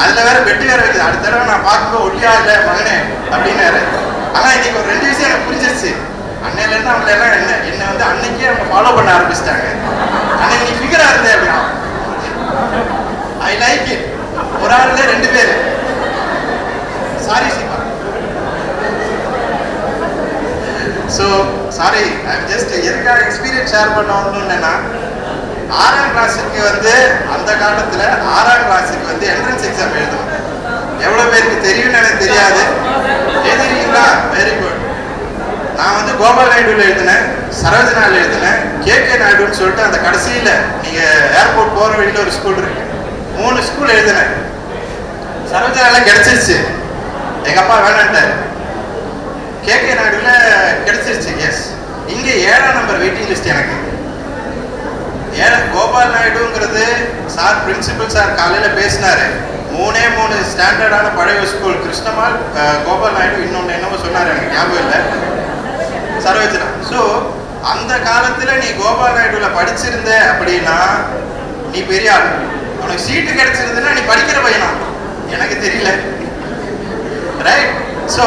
அதில் வேற பெட்டு வேற வைக்குது. அடுத்த தடவை நான் பார்க்கும்போது ஒட்டியா இல்லை மகனே அப்படின்னு. ஆனால் இன்னைக்கு ஒரு 2 விஷயம் எனக்கு புரிஞ்சிருச்சு. அன்னையிலேருந்து அவங்க எல்லாம் என்னை வந்து அன்னைக்கே அவங்க ஃபாலோ பண்ண ஆரம்பிச்சிட்டாங்க. அன்னைக்கு நீ ஃபிகரா இருந்தே அப்படின்னா ஐ லைக் இட். ஒரு ஆளுல 2 பேர். Sorry Seeba. So sorry, I just எதுக்காக எக்ஸ்பீரியன்ஸ் ஷேர் பண்ணணும்னா, 6ஆம் கிளாஸுக்கு வந்து அந்த காலத்தில் 6ஆம் கிளாஸுக்கு வந்து என்ட்ரன்ஸ் எக்ஸாம் எழுதணும். எவ்வளோ பேருக்கு தெரியும்னு எனக்கு தெரியாது. எழுதிருக்கீங்களா? Very good. நான் வந்து கோபால் நாயுடுவில் எழுதினேன், சரோஜனாவில் எழுதினேன், கேகே நாயுடுன்னு சொல்லிட்டு அந்த கடைசியில் நீங்கள் ஏர்போர்ட் போகிற வழியில் ஒரு ஸ்கூல் இருக்கு. 3 ஸ்கூல் எழுதினேன். சரோஜனாவில் கிடைச்சிருச்சு, எங்கள் அப்பா வேணான்ட்டார். கேகே நாயுடுவில் கிடைச்சிருச்சு. எஸ், இங்கே 7ஆம் நம்பர் வெயிட்டிங் லிஸ்ட் எனக்கு. கோபால் நாயுடுங்கிறது சார், பிரின்சிபல் சார் காலையில் பேசினாரு. 3 ஸ்டாண்டர்டான பழைய ஸ்கூல், கிருஷ்ணமால், கோபால் நாயுடு, இன்னொன்று என்னவோ சொன்னார், எனக்கு ஞாபகம் இல்லை, சரோஜனா. ஸோ அந்த காலத்தில் நீ கோபால் நாயுடுவில் படிச்சிருந்த அப்படின்னா நீ பெரிய ஆள். உனக்கு சீட்டு கிடைச்சிருந்ததுன்னா நீ படிக்கிற பையனா எனக்கு தெரியல. ரைட்? So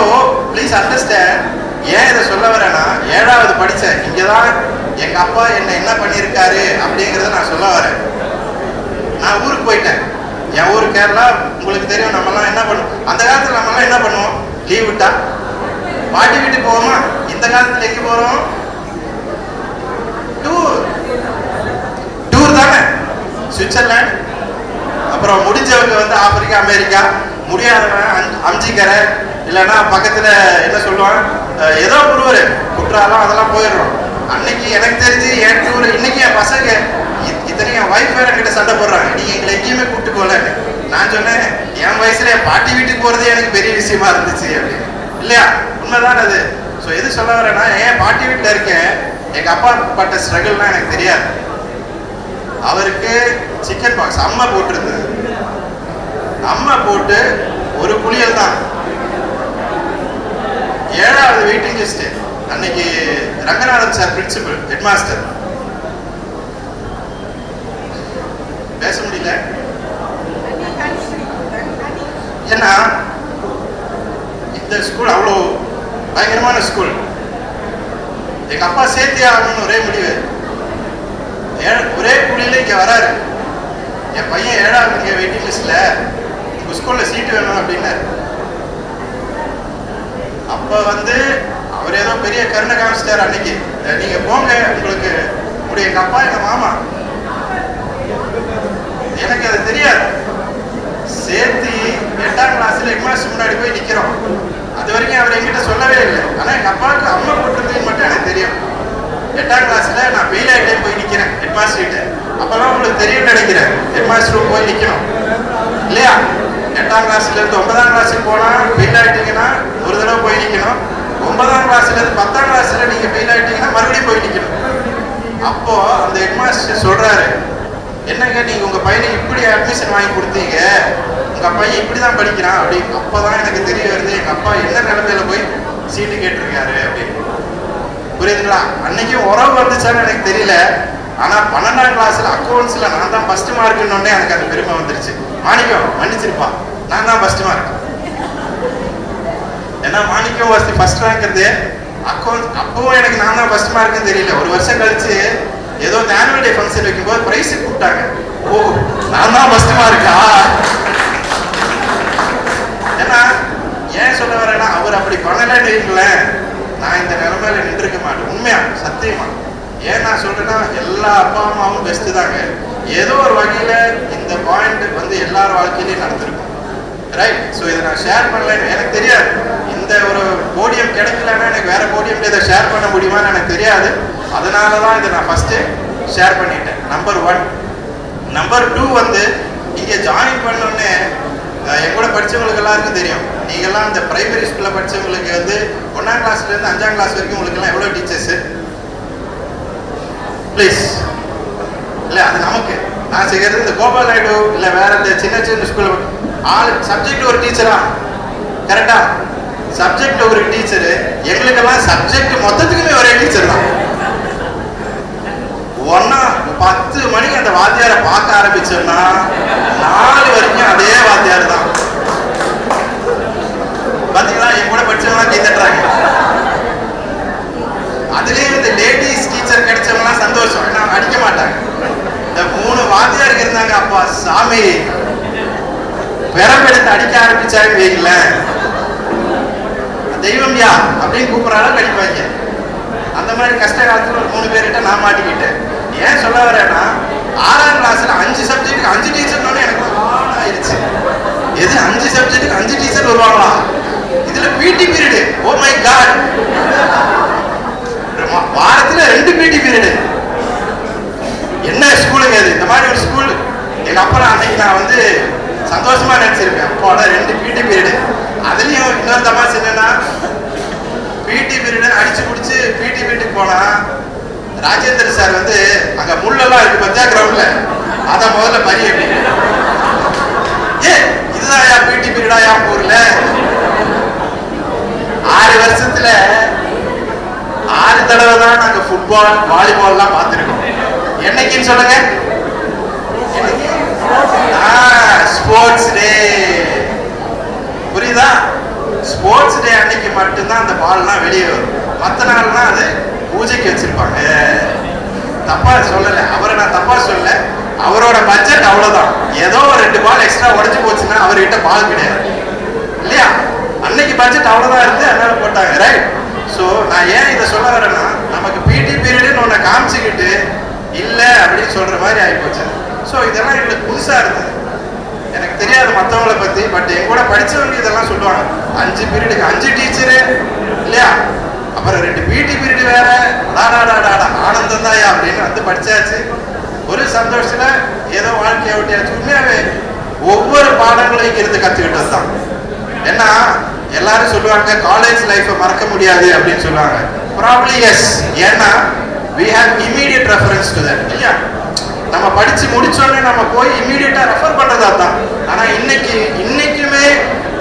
please understand. ஏன் இதை சொல்ல வரேன்னா, 7வது படித்தேன். இங்கே தான் எங்கள் அப்பா என்ன பண்ணியிருக்காரு அப்படிங்கிறத நான் சொல்ல வரேன். நான் ஊருக்கு போயிட்டேன். என் ஊர் கேரளா, உங்களுக்கு தெரியும். நம்மலாம் என்ன பண்ணுவோம் அந்த காலத்தில்? நம்மலாம் என்ன பண்ணுவோம்? லீவ் விட்டா பாட்டி வீட்டுக்கு போவோமா? இந்த காலத்தில் எங்கே போகிறோம்? டூர் தானே. சுவிட்சர்லாந்து, அப்புறம் முடிஞ்சவங்க வந்து ஆப்பிரிக்கா, அமெரிக்கா, முடியாதவன் அம்ஜிக்கரை, இல்லைன்னா பக்கத்தில் என்ன சொல்லுவான், ஏதோ ஒருவர் குற்றாலம், அதெல்லாம் போயிடுறோம். அன்னைக்கு எனக்கு தெரிஞ்சு என் டூர். இன்னைக்கு என் பசங்க இத்தனையும் என் ஒய்ஃப் வேற என்கிட்ட சண்டை போடுறாங்க, நீங்கள் எங்களை எங்கேயுமே கூப்பிட்டு போகலன்னு. நான் சொன்னேன், என் வயசுல என் பாட்டி வீட்டுக்கு போகிறதே எனக்கு பெரிய விஷயமா இருந்துச்சு அப்படின்னு. இல்லையா? உண்மைதான் அது. ஸோ எது சொல்ல வரேன்னா, ஏன் பாட்டி வீட்டில் இருக்கேன், எங்கள் அப்பா பட்ட ஸ்ட்ரகிள்லாம் எனக்கு தெரியாது. அவருக்கு சிக்கன் பாக்ஸ் அம்மா போட்டிருந்தது. அம்மா போட்டு ஒரு குளியல் தான். 7வது வெயிட்டிங் லிஸ்ட். அன்னைக்கு Ranganathan sir principal, head master. பேச முடியல ஏன்னா இந்த ஸ்கூல் அவ்வளோ பயங்கரமான ஸ்கூல். எங்க அப்பா சேர்த்தே ஆகணும்னு ஒரே முடிவு. ஒரே குழியில இங்க வராரு. என் பையன் 7வது இங்க வெயிட்டிங் லிஸ்ட்ல உங்க ஸ்கூல்ல சீட்டு வேணும் அப்படின்னாரு. அப்ப வந்து அவர் ஏதோ பெரிய கருணை காமிச்சிட்டார். அன்னைக்கு நீங்க போங்க உங்களுக்கு முடியும். எங்க அப்பா எங்க மாமா, எனக்கு அது தெரியாது. சேர்த்து 8ஆம் கிளாஸ்ல ஹெட்மாஸ்டர் முன்னாடி போய் நிக்கிறோம். அது வரைக்கும் அவர் என்கிட்ட சொல்லவே இல்லை. ஆனா எங்க அப்பாவுக்கு அம்மா போட்டுருந்தேன்னு மட்டும் எனக்கு தெரியும். 8ஆம் கிளாஸ்ல நான் ஃபெயில் ஆகிட்டே போய் நிக்கிறேன் ஹெட்மாஸ்டர் கிட்ட. அப்பெல்லாம் உங்களுக்கு தெரியும் நினைக்கிறேன், ஹெட்மாஸ்டர் போய் நிக்கணும் இல்லையா? 8ஆம் கிளாஸ்ல இருந்து 9ஆம் கிளாஸுக்கு போனா ஃபெயில் ஆகிட்டீங்கன்னா ஒரு தடவை போய் நிக்கணும். 9ஆம் கிளாஸ்ல இருந்து 10ஆம் கிளாஸ்ல நீங்க ஃபெயில் ஆகிட்டீங்கன்னா மறுபடியும் போய் நிக்கணும். அப்போ அந்த ஹெட்மாஸ்டர் சொல்றாரு, என்னங்க நீங்க உங்க பையனுக்கு இப்படி அட்மிஷன் வாங்கி கொடுத்தீங்க, உங்க பையன் இப்படிதான் படிக்கிறான் அப்படி. அப்பதான் எனக்கு தெரிய வருது எங்க அப்பா என்ன நிலைமையில போய் சீட்டு கேட்டிருக்காரு அப்படின்னு. புரியுதுங்களா? அன்னைக்கும் உறவு வந்துச்சான்னு எனக்கு தெரியல. ஆனா 12ஆம் கிளாஸ்ல அக்கௌண்ட்ஸ்ல நான் தான் ஃபர்ஸ்ட் மார்க்னு எனக்கு அந்த பெருமை வந்துருச்சு. மாணிக்கம் மன்னிச்சிருப்பா, நான் தான் ஃபர்ஸ்ட் மார்க். ஏன்னா மாணிக்கம் ஃபர்ஸ்ட் ரேங்க்றது அக்கௌண்ட். அப்பவும் எனக்கு நான் தான் ஃபர்ஸ்ட் மார்க்னு தெரியல. ஒரு வருஷம் கழிச்சு ஏதோ ஆனுவல் டே ஃபங்க்ஷன் வைக்கும்போது பிரைஸ் கூப்பிட்டாங்க. ஓ, நான் தான் ஃபர்ஸ்ட் மார்க்கா? ஏன்னா ஏன் சொல்ல வரேன்னா, அவர் அப்படி பண்ணலன்னு நான் இந்த நிலைமையில நின்றுக்க மாட்டேன். உண்மையா சத்தியமா. ஏன் நான் சொல்றேன்னா, எல்லா அப்பா அம்மாவும் பெஸ்ட் தாங்க. ஏதோ ஒரு வகையில இந்த பாயிண்ட் வந்து எல்லார் வாழ்க்கையிலையும் நடந்திருக்கும். ரைட்? ஸோ இதை நான் ஷேர் பண்ணலன்னு எனக்கு தெரியாது. இந்த ஒரு போடியம் கிடைக்கலன்னா எனக்கு வேற போடியம் இதை ஷேர் பண்ண முடியுமான்னு எனக்கு தெரியாது. அதனால தான் இதை நான் ஃபர்ஸ்ட் ஷேர் பண்ணிட்டேன். நம்பர் 1. நம்பர் 2 வந்து இங்கே ஜாயின் பண்ணோன்னே என் கூட படித்தவங்களுக்கு எல்லாருக்கும் தெரியும். நீங்கள்லாம் இந்த பிரைமரி ஸ்கூலில் படித்தவங்களுக்கு வந்து 1ஆம் கிளாஸ்லேருந்து 5ஆம் கிளாஸ் வரைக்கும் உங்களுக்குலாம் எவ்வளோ டீச்சர்ஸு ப்ளீஸ் இல்லை? அது நமக்கு நான் செய்கிறது இந்த கோபால் நாயுடு இல்லை வேற இந்த சின்ன சின்ன ஸ்கூலில் சப்ஜெக்ட் ஒரு டீச்சரா? கரெக்டா? சப்ஜெக்ட் ஒரு டீச்சரு. எங்களுக்கெல்லாம் சப்ஜெக்ட் மொத்தத்துக்குமே ஒரே டீச்சர் தான். 10 மணிக்கு அந்த வாத்தியாரை பார்க்க ஆரம்பிச்சோம்னா 4 வரைக்கும் அதே வாத்தியார் தான். பாத்தீங்களா? என் கூட படிச்சவங்க கை தட்டுறாங்க. அதுலயும் இந்த லேடிஸ் டீச்சர் கிடைச்சவங்கலாம் சந்தோஷம். ஏன்னா அடிக்க மாட்டாங்க. இந்த 3 வாத்தியாருக்கு இருந்தாங்க. அப்பா சாமி பெறப்பெடுத்து அடிக்க ஆரம்பிச்சாங்க வைக்கல, தெய்வம் யா அப்படின்னு கூப்பிடறாலும் கடிப்பாங்க. அந்த மாதிரி கஷ்ட காலத்துல ஒரு 3 பேர்கிட்ட நான் மாட்டிக்கிட்டேன். ஏன் சொல்ல வரேன்னா, 6ஆம் கிளாஸ்ல 5 சப்ஜெக்ட்டுக்கு 5 டீச்சர்னு எனக்கு ஆயிடுச்சு. எது 5 சப்ஜெக்ட்டுக்கு 5 டீச்சர் வருவாங்களா? இதுல பிடி பீரியடு. ஓ மை காட், வாரத்துல 2 பிடி பீரியடு. என்ன ஸ்கூலுங்க அது? இந்த மாதிரி ஒரு ஸ்கூல் எங்க அப்பா அன்னைக்கு நான் வந்து சந்தோஷமா நினைச்சிருப்பேன். அப்போட 2 பிடி பீரியடு. அதுலயும் இன்னொரு தமாஷ் என்னன்னா, பிடி பீரியட் அடிச்சு பிடிச்சி பிடி பீரியடுக்கு போனா ராஜேந்திர சார் வந்து அங்க முள்ளெல்லாம் இருக்கு பத்தியா கிரவுண்ட்ல, அத முதல்ல பறி அப்படின்னு. இதுதான் பிடி பீரியடா என் ஊர்ல? 6 வருஷத்துல 6 தடவை தான் நாங்க ஃபுட்பால் வாலிபால் எல்லாம் பார்த்திருக்கோம். என்னைக்குன்னு சொல்லுங்க? Sports day. புரியுதா? ஸ்போர்ட்ஸ் டே அன்னைக்கு மட்டும்தான் அந்த பால்லாம் வெளியே வரும். மற்ற நாள்னா அது பூஜைக்கு வச்சிருப்பாங்க. தப்பா சொல்லல, அவரை நான் தப்பா சொல்ல. அவரோட பட்ஜெட் அவ்வளவுதான். ஏதோ 2 பால் எக்ஸ்ட்ரா உடஞ்சு போச்சுன்னா அவர்கிட்ட பால் கிடையாது இல்லையா? அன்னைக்கு பட்ஜெட் அவ்வளவுதான் இருந்து அதனால போட்டாங்க. ரைட்? ஸோ நான் ஏன் இதை சொல்ல வரேன்னா, நமக்கு பிடி பீரியடுன்னு ஒன்றை காமிச்சுக்கிட்டு இல்லை அப்படின்னு சொல்ற மாதிரி ஆகிப்போச்சு. ஸோ இதெல்லாம் எங்களுக்கு புதுசா இருந்தது. எனக்கு தெரியாது மற்றவங்களை பத்தி. பட் என் கூட படிச்சவங்க இதெல்லாம் சொல்லுவாங்க. 5 பீரியடுக்கு 5 டீச்சரு இல்லையா? அப்புறம் 2 பிடி பீரியடு வேற. ஆனந்தம் தாயா அப்படின்னு வந்து படிச்சாச்சு. ஒரு சந்தோஷத்துல ஏதோ வாழ்க்கையை ஓட்டியாச்சு. உண்மையாவே ஒவ்வொரு பாடங்களையும் இருந்து கத்துக்கிட்டது தான். ஏன்னா எல்லாரும் சொல்லுவாங்க காலேஜ் லைஃப்பை மறக்க முடியாது அப்படின்னு சொல்லுவாங்க. Probably yes. ஏன்னா we have immediate reference to that இல்லையா? நம்ம படிச்சு முடிச்சோடனே நம்ம போய் இம்மீடியட்டா ரெஃபர் பண்றது அதுதான். ஆனா இன்னைக்குமே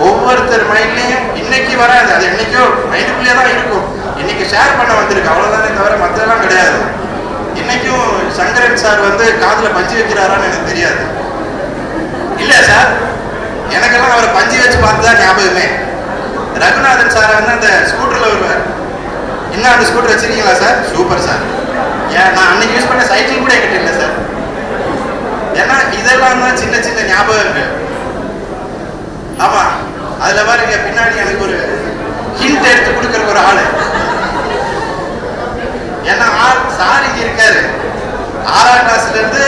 ஒவ்வொருத்தர் மைண்ட்லயும் இன்னைக்கு வராது, அது என்னைக்கோ மைண்டுக்குள்ளேயே தான் இருக்கும். இன்னைக்கு ஷேர் பண்ண வந்திருக்கு அவ்வளவுதானே தவிர மற்றெல்லாம் கிடையாது. இன்னைக்கும் சங்கரன் சார் வந்து காதுல பஞ்சு வைக்கிறாரான்னு எனக்கு தெரியாது. இல்ல சார், எனக்கெல்லாம் அவரை பஞ்சு வச்சு பார்த்துதான் ஞாபகமே. ரகுநாதன் சார் வந்து அந்த ஸ்கூட்டர்ல வருவார். இன்னும் அந்த ஸ்கூட்டர் வச்சிருக்கீங்களா சார்? Super sir. ஏன் நான் அன்னைக்கு யூஸ் பண்ண சைக்கிள் கூட என்கிட்ட இல்லை சார். ஏன்னா இதெல்லாம் தான் சின்ன சின்ன ஞாபகங்கள். ஆமா, அதுல பாருங்க பின்னாடி எனக்கு ஒரு ஹிண்ட் எடுத்து கொடுக்குற ஒரு ஆளு. ஏன்னா சார் இங்க இருக்காரு. 6ஆம் கிளாஸ்ல இருந்து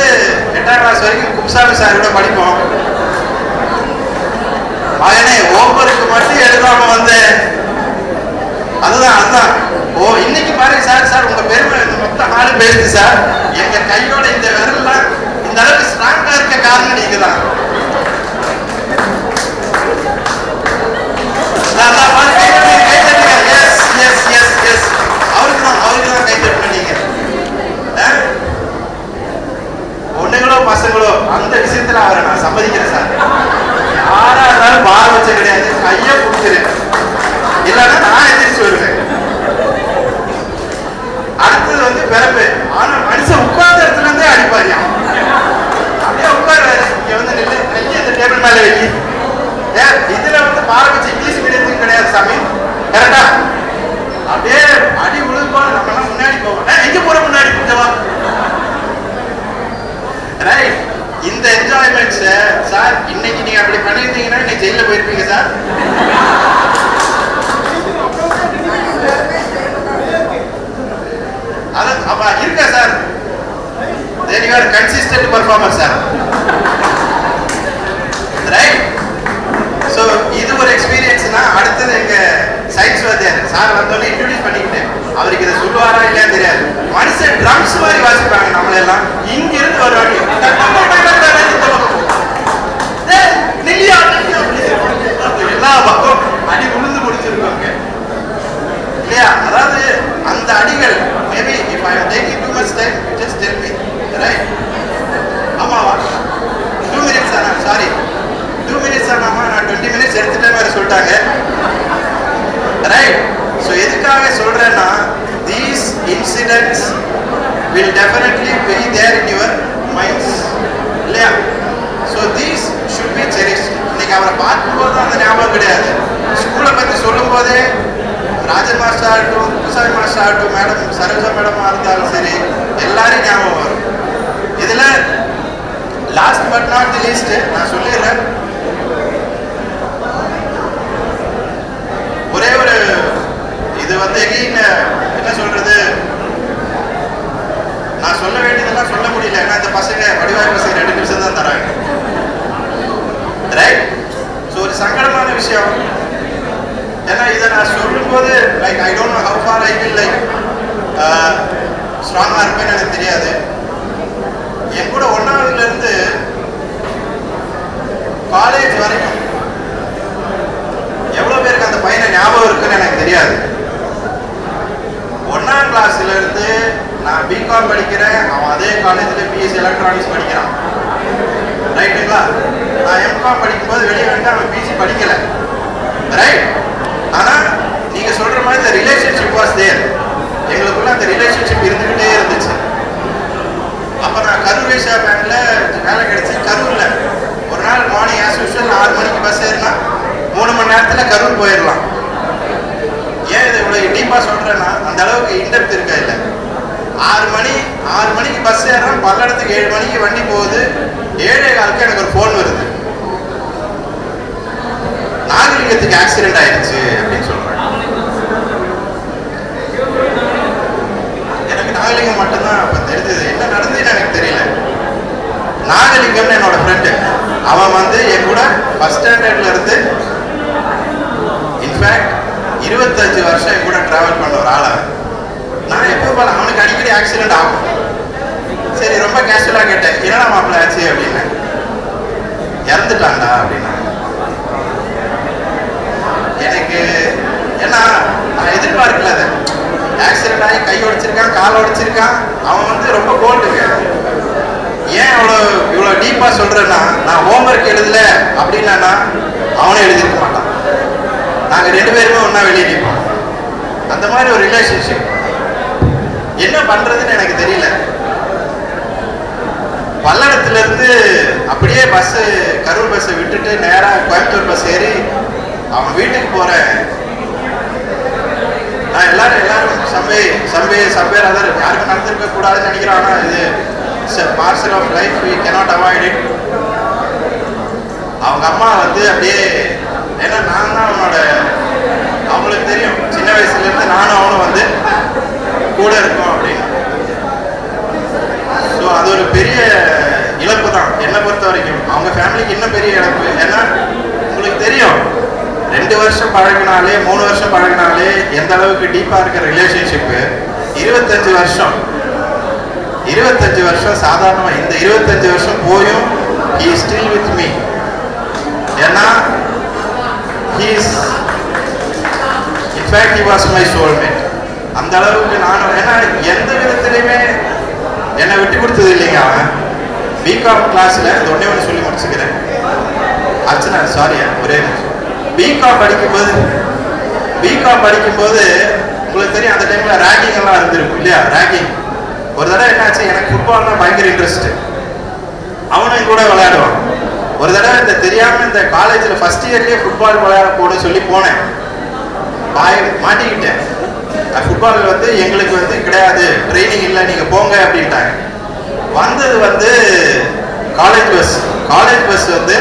8ஆம் கிளாஸ் வரைக்கும் குப்சாமி சார் கூட படிப்போம். மகனே ஹோம்வொர்க்கு மட்டும் எழுதாம வந்தேன். அதுதான் ஓ இன்னைக்கு பாருங்க சார் உங்க பெருமை மொத்த ஆளு பேசுது சார். எங்க கையோட இந்த விரல்லாம் இந்த அளவுக்கு ஸ்ட்ராங்கா இருக்க காரணம் நீங்க தான். அவருக்கு தான் கை தட்டுனீங்க. பொண்ணுங்களோ பசங்களோ அந்த விஷயத்துல அவரை நான் சம்மதிக்கிறேன் சார். யாரா இருந்தாலும் பார வச்ச கிடையாது, கைய கொடுத்துரு, இல்லைன்னா நான் எதிர்த்து வருவேன். அடுத்தது வந்து பிறப்பு. ஆனா மனுஷன் உட்கார்ந்த இடத்துல இருந்தே அடிப்பாரியா. அப்படியே உட்கார்றாரு, இங்க வந்து நின்று கையை இந்த டேபிள் மேல வைக்கி. இதுல வந்து பாரபட்சம் இங்கிலீஷ் மீடியத்துக்கு கிடையாது சாமி, கரெக்டா? அப்படியே அடி உழுதுபோல நம்ம எல்லாம் முன்னாடி போவோம். எங்க போற முன்னாடி கொஞ்சமா ரைட். இந்த என்ஜாய்மெண்ட்ஸ் சார் இன்னைக்கு நீங்க அப்படி பண்ணிருந்தீங்கன்னா நீங்க ஜெயில போயிருப்பீங்க சார். அப்பா இருக்கா sir? then you are consistent performer sir. Right. So இது ஒரு எக்ஸ்பீரியன்ஸ்னா அடுத்தது எங்க சயின்ஸ் வாத்தியார் சார் வந்தோடனே இன்ட்ரோடியூஸ் பண்ணிக்கிட்டேன். அவருக்கு இதை சொல்லுவாரா இல்லையா தெரியாது. மனுஷன் ட்ரம்ஸ் மாதிரி வாசிப்பாங்க நம்மள எல்லாம். இங்க இருந்து வருவாங்க எல்லா பக்கம் அடி உளுந்து முடிச்சிருக்காங்க இல்லையா? அதாவது அந்த அடிகள் maybe if I am taking too much time just tell me, right? ஆமாவா 2 minutes ஆனா சாரி 2 minutes ஆனாமா நான் 20 minutes எடுத்துட்டேன் வேற சொல்லிட்டாங்க. ரைட். ஸோ எதுக்காக சொல்றேன்னா these incidents will definitely be there in your minds இல்லையா? So these should be cherished. இன்னைக்கு அவரை பார்க்கும்போது அந்த ஞாபகம் கிடையாது. ஸ்கூலை பற்றி சொல்லும் போதே ராஜன் மாஸ்டர் ஆகட்டும், குசாமி மாஸ்டர் ஆகட்டும், மேடம் சரோஜா மேடமா இருந்தாலும் சரி, எல்லாரும் ஞாபகம் வரும். இதுல last but not the least நான் சொல்லிடுறேன். ஒரே ஒரு இது வந்து எகைன் என்ன சொல்றது, நான் சொல்ல வேண்டியதெல்லாம் சொல்ல முடியல. ஏன்னா இந்த பசங்க வடிவாய் பசங்க 2 நிமிஷம் தான் தராங்க. ரைட். ஸோ ஒரு சங்கடமான விஷயம். ஏன்னா இதை நான் சொல்லும் போது like I don't know how for I will like ஸ்ட்ராங்கா இருப்பேன்னு எனக்கு தெரியாது. என் கூட 1ஆவதுல இருந்து காலேஜ் வரைக்கும் எவ்வளவு பேருக்கு அந்த பையனை ஞாபகம் இருக்குன்னு எனக்கு தெரியாது. 1ஆம் கிளாஸ்ல இருந்து நான் பிகாம் படிக்கிறேன், அவன் அதே காலேஜ்ல பிஎஸ்சி எலக்ட்ரானிக்ஸ் படிக்கிறான். ரைட்டுங்களா? நான் எம்காம் படிக்கும்போது வெளியே வந்து அவன் பிஜி படிக்கல. ரைட். ஆனா நீங்க சொல்ற மாதிரி இந்த ரிலேஷன்ஷிப் வாஸ் தேர். எங்களுக்குள்ள அந்த ரிலேஷன்ஷிப் இருந்துகிட்டே இருந்துச்சு. அப்ப நான் கரூர் வைஷா பேங்க்ல வேலை கிடைச்சி கரூர்ல ஒரு நாள் மார்னிங் ஆஸ் யூஷுவல் 6 மணிக்கு பஸ் ஏறினா 3 மணி நேரத்துல கரூர் போயிடலாம். ஏன் இதை இவ்வளவு டீப்பா சொல்றேன்னா அந்த அளவுக்கு இன்டெப்த் இருக்கா இல்லை. 6 மணிக்கு பஸ் ஏறான், பல்லடத்துக்கு 7 மணிக்கு வண்டி போகுது. 7:15 எனக்கு ஒரு போன் வருது, நாகலிங்கத்துக்கு ஆக்சிடென்ட் ஆயிடுச்சு அப்படின்னு சொல்றாங்க. எனக்கு நாகலிங்கம் மட்டும்தான் அப்ப தெரிஞ்சது, என்ன நடந்ததுன்னு எனக்கு தெரியல. நாகலிங்கம்னு என்னோட ஃப்ரெண்டு, அவன் வந்து என் கூட ஃபர்ஸ்ட் ஸ்டாண்டர்ட்ல இருந்து இன்ஃபேக்ட் 25 வருஷம் என் கூட டிராவல் பண்ண ஒரு ஆளா. நான் எப்போ போல அவனுக்கு அடிக்கடி ஆக்சிடென்ட் ஆகும். சரி ரொம்ப கேஷுவலா கேட்டேன், என்னடா மாப்பிள்ள ஆச்சு அப்படின்னு. இறந்துட்டான்டா அப்படின்னா. எனக்கு ஏன்னா நான் எதிர்பார்க்கல அதை. ஆக்சிடென்ட் ஆகி கை உடைச்சிருக்கான், கால் உடைச்சிருக்கான். அவன் வந்து ரொம்ப கோல்டுங்க. ஏன் இவ்வளோ டீப்பாக சொல்கிறேன்னா, நான் ஹோம்ஒர்க் எழுதல அப்படின்னா அவனும் எழுதியிருக்க மாட்டான். நாங்கள் 2 பேருமே ஒன்றா வெளியே நிற்போம். அந்த மாதிரி ஒரு ரிலேஷன்ஷிப். என்ன பண்ணுறதுன்னு எனக்கு தெரியல. பல்லடத்துலேருந்து அப்படியே பஸ்ஸு, கரூர் பஸ்ஸை விட்டுட்டு நேராக கோயம்புத்தூர் பஸ் ஏறி அவன் வீட்டுக்கு போகிறேன். நான் எல்லாரும் சம்பே அதர் யாருக்கும் நடந்திருக்க கூடாதுன்னு நினைக்கிறேன். ஆனால் இது it's a parcel of life, we cannot avoid it. அவங்க அம்மா வந்து அப்படியே, ஏன்னா நான் தான் அவங்களுக்கு தெரியும் சின்ன வயசுலேருந்து நானும் அவனும் வந்து கூட இருக்கோம் அப்படின்னு. ஸோ அது ஒரு பெரிய இழப்பு தான் என்னை பொறுத்த வரைக்கும். அவங்க ஃபேமிலிக்கு இன்னும் பெரிய இழப்பு. ஏன்னா உங்களுக்கு தெரியும் 2 வருஷம் பழகினாலே 3 வருஷம் பழகினாலே எந்த அளவுக்கு டீப்பாக இருக்கிற ரிலேஷன்ஷிப்பு. 25 வருஷம் சாதாரணமாக. இந்த 25 வருஷம் போயும் he is still with me. ஏன்னா he is in fact he was my soulmate. அந்த அளவுக்கு நானும், ஏன்னா எந்த விதத்துலையுமே என்னை விட்டு கொடுத்தது இல்லைங்க. அவன் பிகாம் கிளாஸில் ஒன்றே ஒன்று சொல்லி முடிச்சுக்கிறேன். அர்ச்சனா சாரியா ஒரே நிமிஷம். பிகாம் படிக்கும்போது உங்களுக்கு தெரியும் அந்த டைமில் ரேங்கிங் எல்லாம் இருந்திருக்கும் இல்லையா? ரேங்கிங் ஒரு தடவை என்னாச்சு, எனக்கு ஃபுட்பால்னா பயங்கர இன்ட்ரெஸ்ட். அவனும் கூட விளையாடுவான். ஒரு தடவை இந்த தெரியாமல் இந்த காலேஜில் ஃபர்ஸ்ட் இயர்லேயே ஃபுட்பால் விளையாட போன்னு சொல்லி போனேன். மாட்டிக்கிட்டேன். ஃபுட்பால் வந்து எங்களுக்கு வந்து கிடையாது, ட்ரைனிங் இல்லை, நீங்கள் போங்க அப்படின்ட்டாங்க. வந்தது வந்து காலேஜ் பஸ் வந்து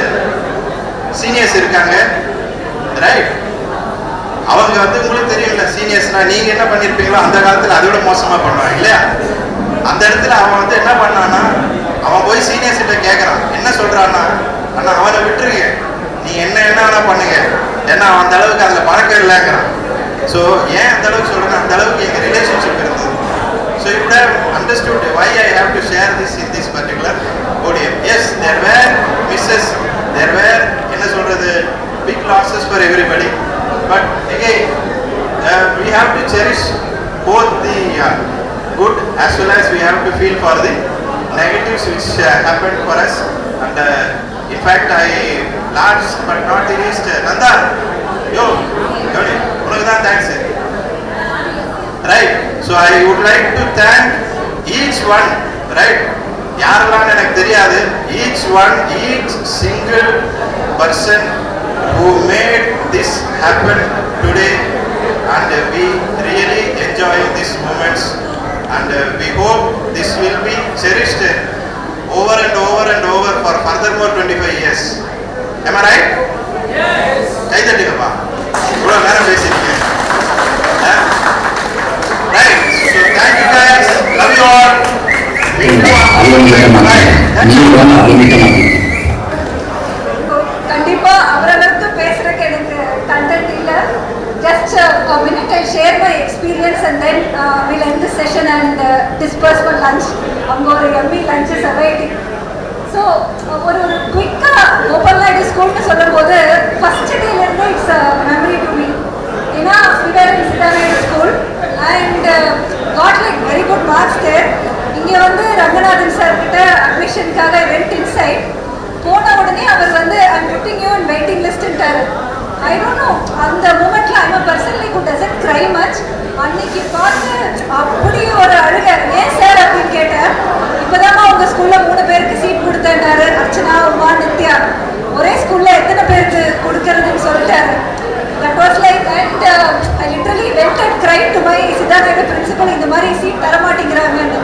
சீனியர்ஸ் இருக்காங்க ரைட். அவங்க வந்து உங்களுக்கு தெரியும்ல சீனியர்ஸ்னா நீங்கள் என்ன பண்ணியிருப்பீங்களோ அந்த காலத்தில் அதை விட மோசமாக பண்ணுவாங்க இல்லையா? அந்த இடத்துல அவன் வந்து என்ன பண்ணான்னா, அவன் போய் சீனியர்ஸ்கிட்ட கேட்குறான். என்ன சொல்கிறான்னா, அண்ணா அவனை விட்டுருங்க, நீ என்ன வேணா பண்ணுங்க, ஏன்னா அவன் அந்த அளவுக்கு அதில் பழக்கம் இல்லைங்கிறான். ஸோ ஏன் அந்த அளவுக்கு சொல்கிறேன், அந்த அளவுக்கு எங்கள் ரிலேஷன்ஷிப் இருந்தது. So you would have understood why I have to share this in this particular podium. Yes, there were misses, there were என்ன சொல்கிறது big losses for everybody, but again we have to cherish both the good as well as we have to feel for the negatives which happened for us. And in fact last but not the least, Nanda உனக்கு தான் thanks right. So I would like to thank each one right. யாரெல்லாம் எனக்கு தெரியாது, each single person who made this happen today, and we really enjoy these moments, and we hope this will be cherished over and over and over for furthermore 25 years. Am I right? Yes. கை தட்டுங்கப்பா, இவ்வளோ நேரம் பேசியிருக்கேன். Right. So thank you guys. Love you all. கண்டிப்பா அவரவருக்கு பேசுறதுக்கு எனக்கு content இல்லை. Just a minute I'll share my experience and then we'll end the session and disperse for lunch. அங்க ஒரு yummy lunch is awaiting. So ஒரு குயிக்கா கோபால் நாயுடு ஸ்கூல்னு சொல்லும்போது ஃபர்ஸ்ட் டேல இருந்து இட்ஸ் மெமரி டு மீ. ஏன்னா we were in Siddharth school and got like very good marks there. இங்கே வந்து ரங்கநாதன் சார் கிட்ட அட்மிஷனுக்காக went inside. போன உடனே அவர் வந்து I'm putting you in waiting listன்ட்டாரு. I don't know, அந்த மூமெண்ட்ல I'm a personally who doesn't cry much. அன்னைக்கு பார்த்து அப்படி ஒரு அழுக. ஏன் சார் அப்படின்னு கேட்டேன். இப்போதான் உங்க ஸ்கூல்ல 3 பேருக்கு சீட் கொடுத்தேன்னாரு. அர்ச்சனா, உமா, நித்யா. ஒரே ஸ்கூல்ல எத்தனை பேருக்கு கொடுக்கறதுன்னு சொல்லிட்டாரு. That was like, and I literally went and cried to my Siddharth principal, இந்த மாதிரி சீட் தர மாட்டேங்கிறாங்கன்னு.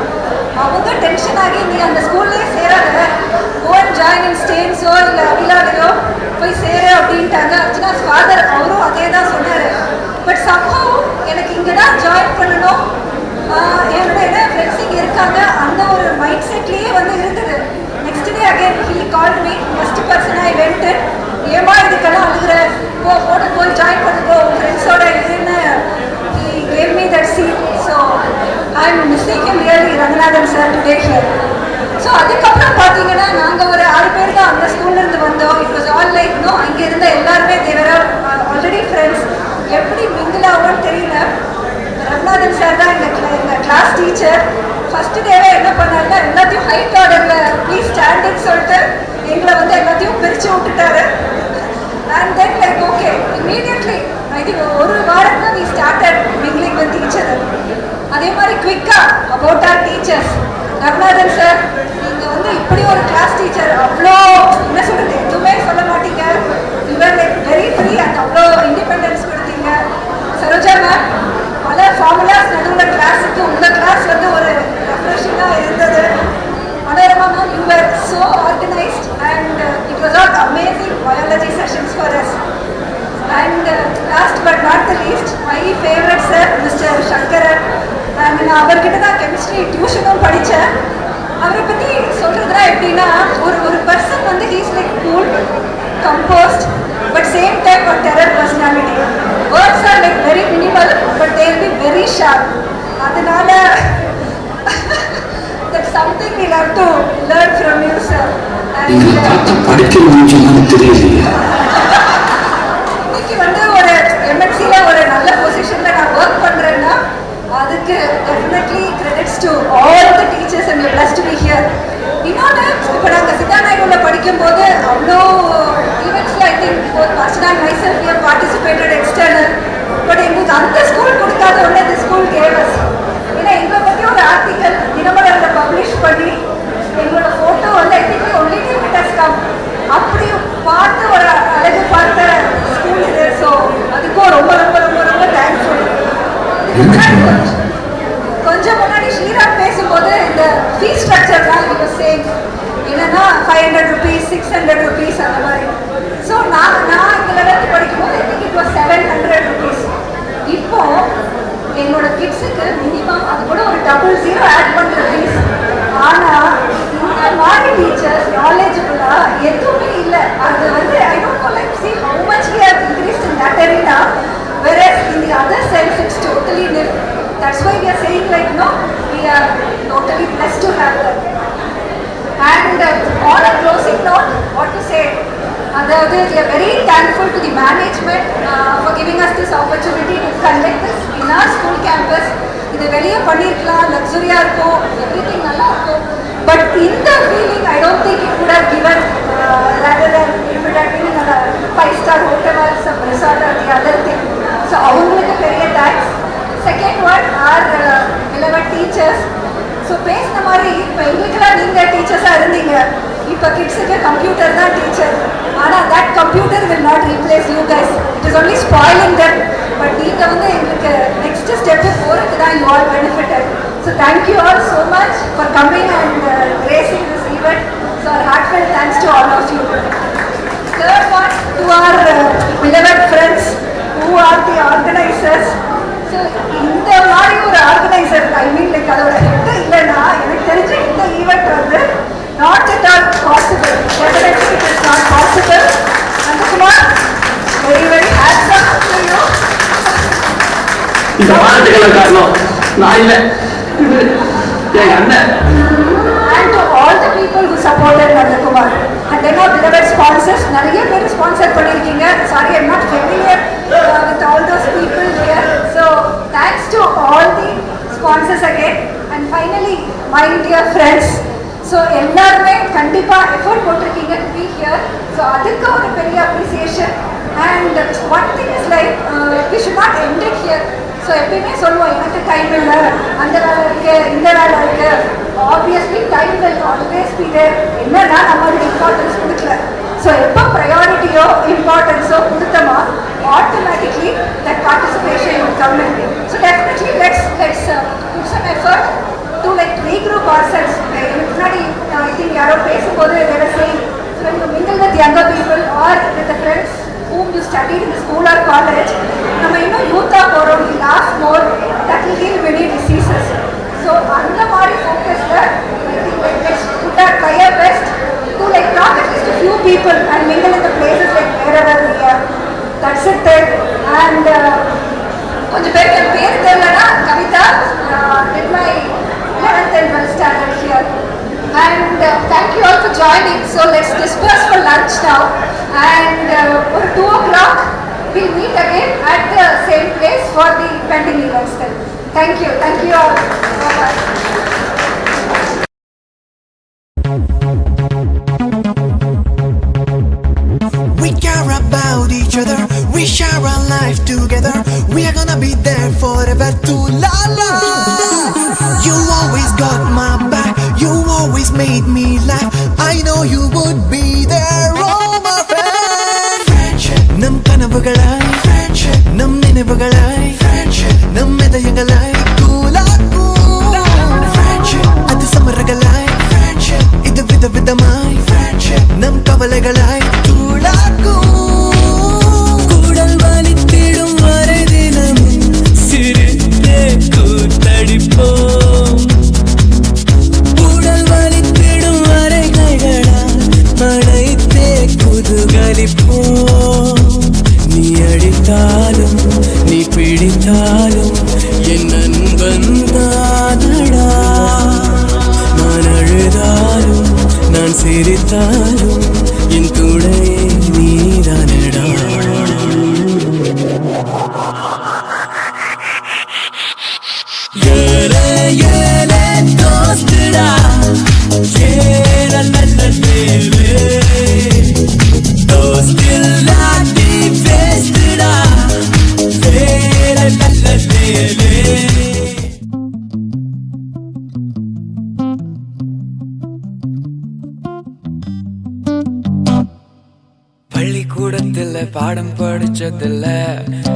அவங்க டென்ஷன் ஆகி நீ அந்த ஸ்கூல்லேயே சேராத, go and join in ஸ்டேன்ஸோ இல்லை அவிலாலையோ போய் சேரு அப்படின்ட்டாங்க. அர்ச்சனாஸ் ஃபாதர் அவரும் அதே தான் சொன்னார். பட் somehow எனக்கு இங்கே தான் ஜாயின் பண்ணணும், என்னோட ஃப்ரெண்ட்ஸ் இங்கே இருக்காங்க, அந்த ஒரு மைண்ட் செட்லேயே வந்து இருந்தது. Next day again he called me, first person I went in. ஏமா இதுக்கெல்லாம் அழுகிற, போய் ஜாயின் பண்ணிக்கோ ஃப்ரெண்ட்ஸோட இதுன்னு he gave me that seat. So I'm missing him really, Ranganathan sir, today here. So அதுக்கப்புறம் பார்த்தீங்கன்னா நாங்கள் ஒரு 6 பேர் தான் அந்த ஸ்கூல்லேருந்து வந்தோம். It was all like no, அங்கே இருந்த எல்லாருமே தேவர் ஆல்ரெடி ஃப்ரெண்ட்ஸ். எப்படி மிங்கிள் ஆகும்னு தெரியல. ரங்கநாதன் சார் தான் எங்கள் கிளாஸ் டீச்சர். ஃபர்ஸ்ட் டேவே என்ன பண்ணாருன்னா எல்லாத்தையும் ஹைட் ஆர்டரில் ப்ளீஸ் ஸ்டாண்டுன்னு சொல்லிட்டு எங்களை வந்து எல்லாத்தையும் பிரித்து விட்டுட்டாரு. And then like okay immediately I think ஒரு வாரம் தான் we started mingling with each other. அதே மாதிரி குவிக்காக about our teachers. Raghunathan sir, நீங்கள் வந்து இப்படி ஒரு கிளாஸ் டீச்சர், அவ்வளோ என்ன சொல்கிறது எதுவுமே சொல்ல மாட்டீங்க, இவர் லைக் வெரி ஃப்ரீ அண்ட் அவ்வளோ இண்டிபெண்டன்ஸ் கொடுத்தீங்க. சரோஜா மேம், பல ஃபார்முலாஸ் நடுவில் கிளாஸுக்கு உங்கள் கிளாஸ் வந்து ஒரு ரெஃப்ரெஷிங்காக இருந்தது. Manorama ma'am, you were so organized and it was all amazing biology sessions for us. And last but not the least, my favorite sir, Mr. Shankaran. நான் அவர்கிட்ட தான் கெமிஸ்ட்ரி டியூஷனும் படித்தேன். அவரை பற்றி சொல்கிறதுனா எப்படின்னா, ஒரு பர்சன் வந்து he's like cool, composed, but same time ஒரு terror personality. Words are like very minimal but they will be very sharp. அதனால that's something we'll have to learn from you, sir. இன்னைக்கு வந்து ஒரு எம்என்சில ஒரு நல்ல பொசிஷன்ல நான் ஒர்க் பண்றேன்னா அதுக்கு definitely credits to all the teachers and you are blessed to be here. இன்னொன்று, இப்போ நாங்கள் சித்தாநாயகூரில் படிக்கும்போது அவ்வளோ ஈவெண்ட்ஸில் I think both Archana and myself we have participated external. But எங்களுக்கு அந்த ஸ்கூல் கொடுக்காத ஒன்று இந்த ஸ்கூல் கேவஸ். ஏன்னா எங்களை பற்றி ஒரு ஆர்டிக்கல் தினமலரில் பப்ளிஷ் பண்ணி எங்களோட ஃபோட்டோ வந்து I think only time it has come. அப்படி பார்த்து ஒரு அழகு பார்த்த ஸ்கூல் இது. ஸோ அதுக்கும் ரொம்ப ரொம்ப ரொம்ப ரொம்ப தேங்க்ஃபுல். கொஞ்சம் முன்னாடி ஸ்ரீராம் பேசும்போது இந்த ஃபீஸ் ஸ்ட்ரக்சர் தான் இப்போ சேம் என்னன்னா 500 rupees 600 rupees அந்த மாதிரி. ஸோ நான் இந்த லெவல்த்து படிக்கும்போது I think it was 700 rupees. இப்போ என்னோட கிட்ஸுக்கு மினிமம் அது கூட ஒரு 00 ஆட் பண்ணுற ஃபீஸ். ஆனால் இந்த மாதிரி டீச்சர்ஸ் நாலேஜபிளாக எதுவுமே இல்லை. அது வந்து I don't know like see how much we have increased in that arena, whereas in the other sense it's totally nil. That's why we are saying like no, we are totally blessed to have them. And on a closing note, what to say? We are very thankful to the management for giving us this opportunity to conduct this in our school campus. இது வெளியே பண்ணிருக்கலாம், லக்ஸுரியா இருக்கும், everything நல்லா இருக்கும். But இந்த feeling I don't think it would have given rather than if it had been in a 5-star hotel or some resort or the other thing. So அவங்களுக்கு பெரிய thanks. Second one our beloved teachers. So பேசின மாதிரி இப்போ எங்களுக்கெல்லாம் நீங்கள் டீச்சர்ஸாக இருந்தீங்க, இப்போ கிட்ஸுக்கு கம்ப்யூட்டர் தான் டீச்சர். ஆனால் that computer will not replace you guys, it is only spoiling that. But நீங்கள் வந்து எங்களுக்கு நெக்ஸ்ட் ஸ்டெப்பு போகிறதுக்கு தான் you all benefited. So thank you all so much for coming and grazing this event. So our heartfelt thanks to all of you. Third one, to our beloved friends who are the organizers. So இந்த மாதிரி ஒரு organiser I mean like அதோட head இல்லைன்னா எனக்கு தெரிஞ்ச இந்த event வந்து not at all possible. Definitely it is not possible. Nandakumar, very very hats off to you. இந்த வாரத்துக்கெல்லாம் காரணம் நான் இல்லை, என் அண்ணன். And to all the people who supported Nandakumar. And then our beloved sponsors, நிறைய பேர் ஸ்பான்சர் பண்ணியிருக்கீங்க. Sorry, I'm not familiar with all those people here. So thanks to all the sponsors again. And finally, my dear friends. So எல்லாருமே கண்டிப்பாக effort போட்டிருக்கீங்க to be here. So அதுக்கு ஒரு பெரிய appreciation. And one thing is like we should not end it here. So எப்பயுமே சொல்லுவோம் எனக்கு time இல்லை, அந்த வேலை இருக்கு, இந்த வேலை இருக்கு. Obviously time will always be there. என்னன்னா நம்ம அதுக்கு இம்பார்ட்டன்ஸ் கொடுக்கல. ஸோ எப்போ ப்ரையாரிட்டியோ இம்பார்ட்டன்ஸோ கொடுத்தோமா automatically that participation will come in. So definitely let's put some effort to like regroup ourselves. எனக்கு முன்னாடி ஐ திங்க் யாரோ பேசும்போது they were saying when you mingle with younger people or with the friends whom you studied in the school or college, நம்ம இன்னும் யூத்தாக போகிறோம், we laugh more, that will heal many diseases. So அந்த மாதிரி ஃபோக்கஸில் I think like let's put our try our best to like talk at least a few people and mingle in the places like wherever we are. That's it then. And கொஞ்சம் பேருக்கு என் பேர் தெரியலனா Kavitha did my 11th and 12th standard here. And thank you all for joining. So let's disperse for lunch now. And for 2 o'clock, we'll meet again at the same place for the pending events then. Thank you. Thank you all. Bye-bye. together. We are gonna be there forever too. La la. You always got my back. You always made me laugh. I know you would be there, oh my friend. Friendship. Nam kanavugalai. Friendship. Nam ninevugalai. Friendship. Nam edayungalai. Koolaku. Friendship. Adu samaragalai. Friendship. Idu vida vidamai. Friendship. Nam kavalagalai. Koolaku. Kudal valitidum vare dinamum siritte kootadipom. Kudal valitidum vare kaigala madaithe kudugalipom. நீ அடித்தாலும் நீ பிடித்தாலும் என் நண்பன் தானடா. நான் அழுதாலும் நான் சிரித்தாலும் என் துணையே நீதானடா. ஏலே ஏலே தோஸ்துடா ஏலல்லல்லேலே தோஸ்தில்லாட்டி பேஸ்துடா ஏலல்லல்லேலே. பள்ளிக்கூடத்துல பாடம் படிச்சதில்ல,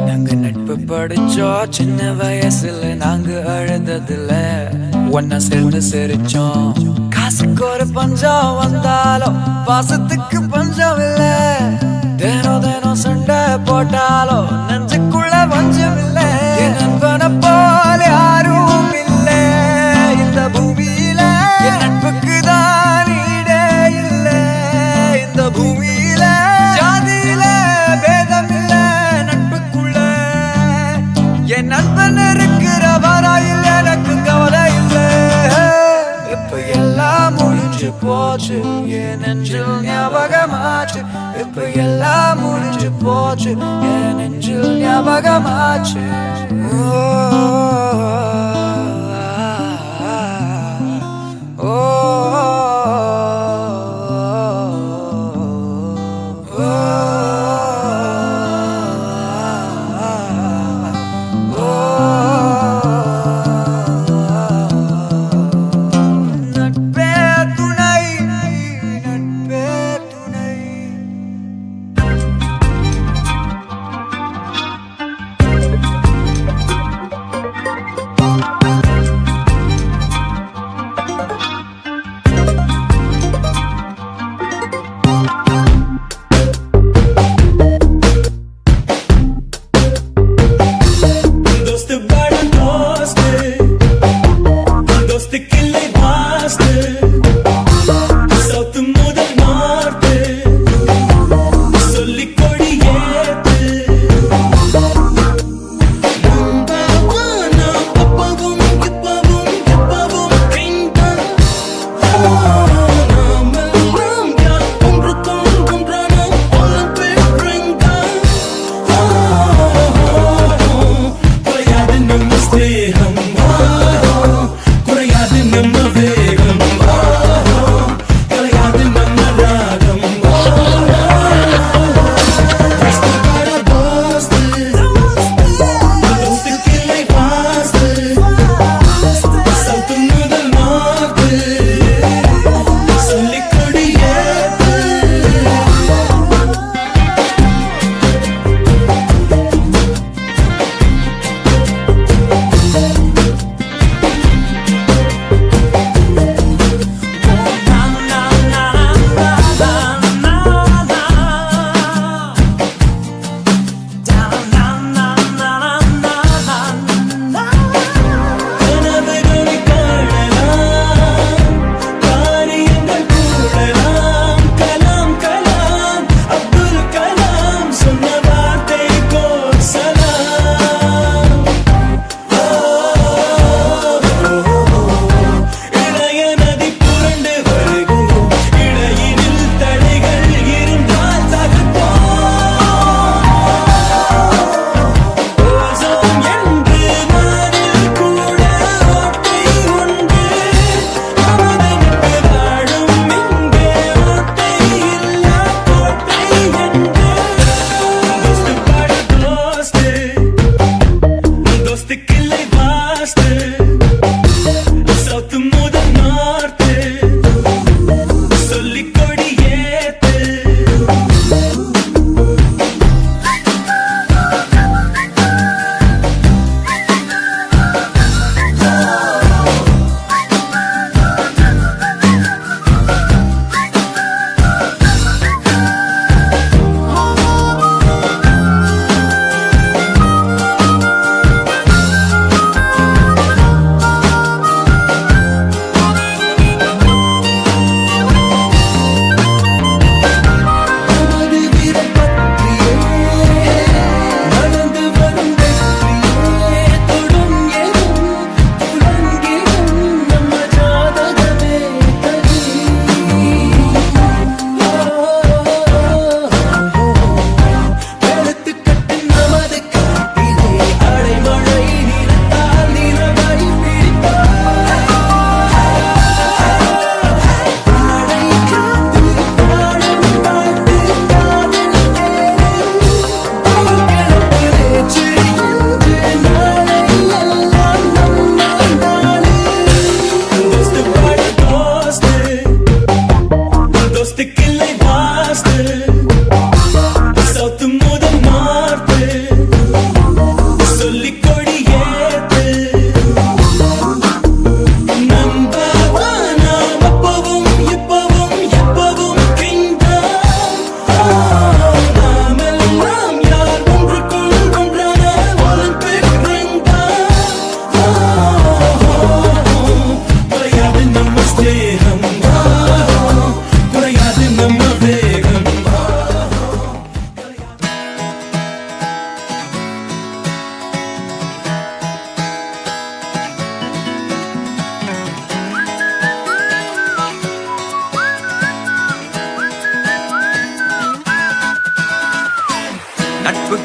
நாங்க நட்பு படிச்சோம். சின்ன வயசுல நாங்க அழுததில்ல, ஒன்னா சேர்ந்து சிரிச்சோம். காசுக்கு ஒரு பஞ்சம் வந்தாலும் பாசத்துக்கு பஞ்சம் இல்ல. தினம் தினம் சண்டை போட்டாலும் நெஞ்சுக்குள்ள பஞ்சம் இல்ல. என் நண்பனை போல யாரும் இல்ல இந்த பூமியில. என் நட்புக்கு தான் ஈடே இல்ல இந்த பூமியில. ஜாதியில பேதம் இல்ல நட்புக்குள்ள. என் நண்பன் இருக்கிற வரையில் எனக்கு கவலை இல்ல. இப்ப எல்லாம் முடிஞ்சு போச்சு, என் நெஞ்சில் ஞாபகமாச்சு. இப்ப எல்லாம் முடிஞ்சு போச்சு, என் நெஞ்சில் ஞாபகமாச்சு.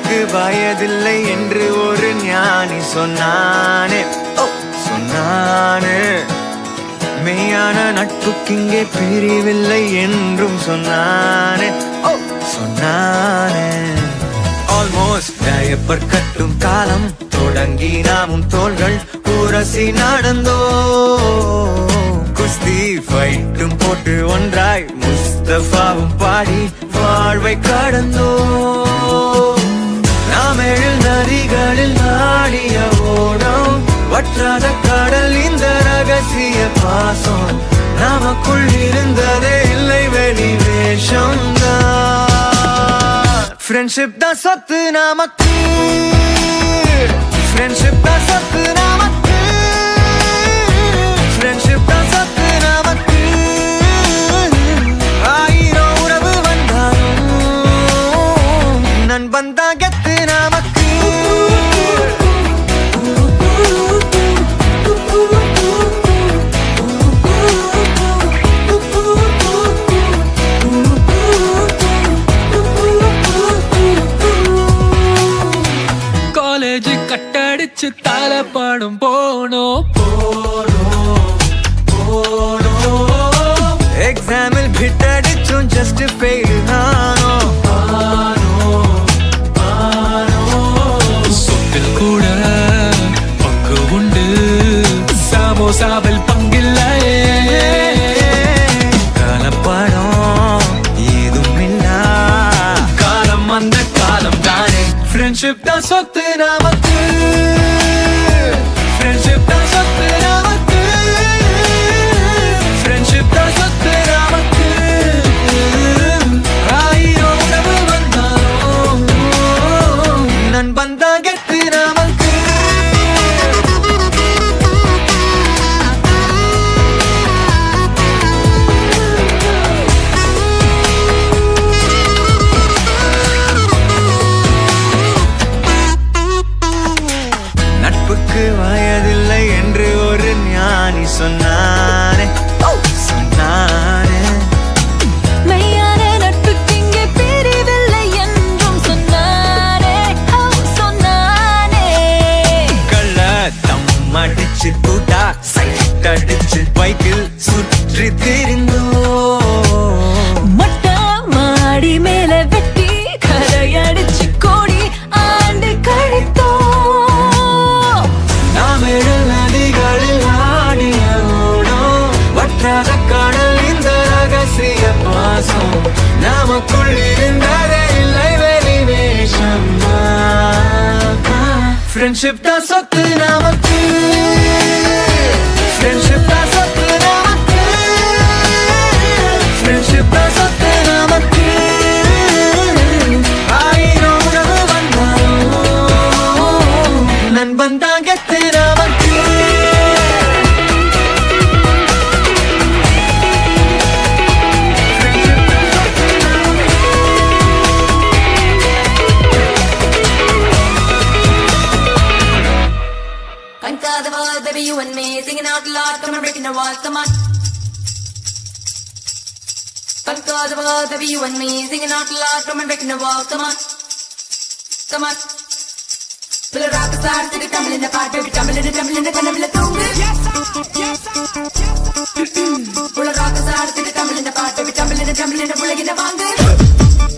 நட்புக்கு வயதில்லை என்று ஒரு ஞானி சொன்னானே, சொன்னானே. மெய்யான நட்புக்கு இங்கே பிரிவில்லை என்றும் சொன்னானே, சொன்னானே. ஆல்மோஸ்ட் டயப்பர் கட்டும் காலம் தொடங்கி நாமும் தோள்கள் உரசி நடந்தோ, குஸ்தி ஃபைட்டும் போட்டு ஒன்றாய் முஸ்தபாவும் பாடி வாழ்வை கடந்தோ. நாம் எழில் நதிகளில் ஆடிய ஓடம், வற்றாத கடல் இந்த ரகசிய பாசம். நமக்குள் இருந்ததே இல்லை வெளி வேஷம்தான். ஃப்ரெண்ட்ஷிப் தான் சொத்து நமக்கு, ஃப்ரெண்ட்ஷிப் தான் சொத்து நமக்கு, ஃப்ரெண்ட்ஷிப் தான் சொத்து நமக்கு. ஆயிரம் உறவு வந்தாலும் நண்பன் தான் கெத்து நமக்கு. காலேஜ் கட்டடிச்சு தலப்படும் போனோம், எக்ஸாமில் பிட்டடிச்சும் ஜஸ்ட் ஃபெயில் ஆனோ. சொத்தில் கூட பங்கு உண்டு, சமோசாவில் பங்கில்லையே. கலப்படம் ஏதும் இல்லா காலம் அந்த காலம் தானே. ஃப்ரெண்ட்ஷிப் தான் சொத்து நமக்கு, ஃப்ரெண்ட்ஷிப் தான் சொத்து நமக்கு, ஃப்ரெண்ட்ஷிப் தான் சொத்து நமக்கு. ஆயிரம் உறவு வந்தாலும் நண்பன் தான் கெத்து நமக்கு. நட்புக்கு வயதில்லை என்று ஒரு ஞானி சொன்னானே, சொன்னானே. மெய்யான நட்புக்கு இங்கே பிரிவில்லை என்றும் சொன்னானே, சொன்னானே. கள்ள தம் அடிச்சு கூட்டா சைட் அடிச்சு பைக்கில் சுற்றி திரிந்தோ, மொட்டை மாடி மேல வெட்டி கரையடிச்சு கோடி ஆண்டு கழித்தோ. நாம் எழில் நதிகளில் ஆடிய ஓடம், வற்றாத கடல் இந்த ரகசிய பாசம். நமக்குள் இருந்ததே இல்லை வெளி வேஷம். ஃப்ரெண்ட்ஷிப் தான் சொத்து நமக்கு, ஃப்ரெண்ட்ஷிப் தான் சொத்து நமக்கு, ஃப்ரெண்ட்ஷிப் தான் சொத்து நமக்கு. ஆயிரம் உறவு வந்தாலும் நண்பன் தான் கெத்து நமக்கு. Conquer the world, baby, you and me, singing out loud, come on, breaking the walls, come on. Conquer the world, baby, you and me, singing out loud, come on, breaking the walls, come on. Come on. Pull a rock star, take a tumble in the part, baby, tumble in the kanavilla tungu. Pull a rock star, take a tumble in the part, baby, tumble in the bullag in the vangu.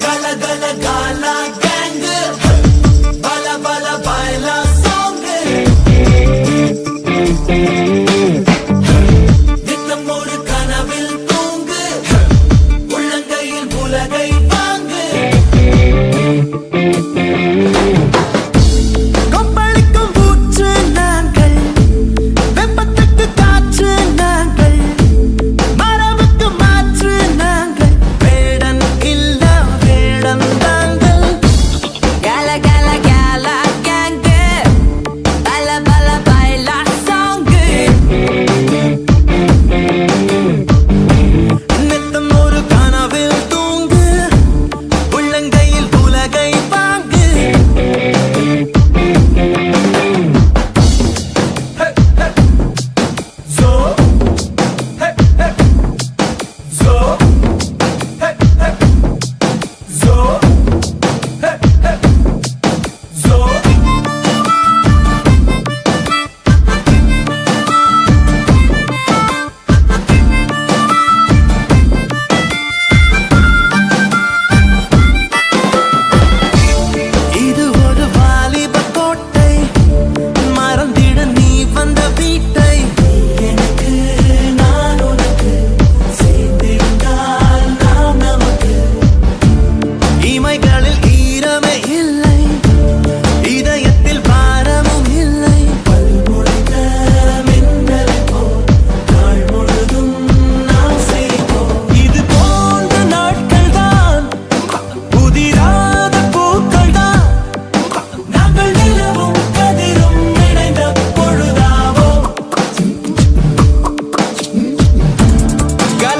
Gala gala gala gang, bala bala baila song. நித்தம் ஒரு கனவில் தூங்கு, உள்ளங்கையில் உலகை வாங்கு. கொப்பளிக்கும் பூச்சு நாங்கள், வெப்பத்துக்கு காற்று நாங்கள், மரபுக்கு மாற்று நாங்கள். வேடன்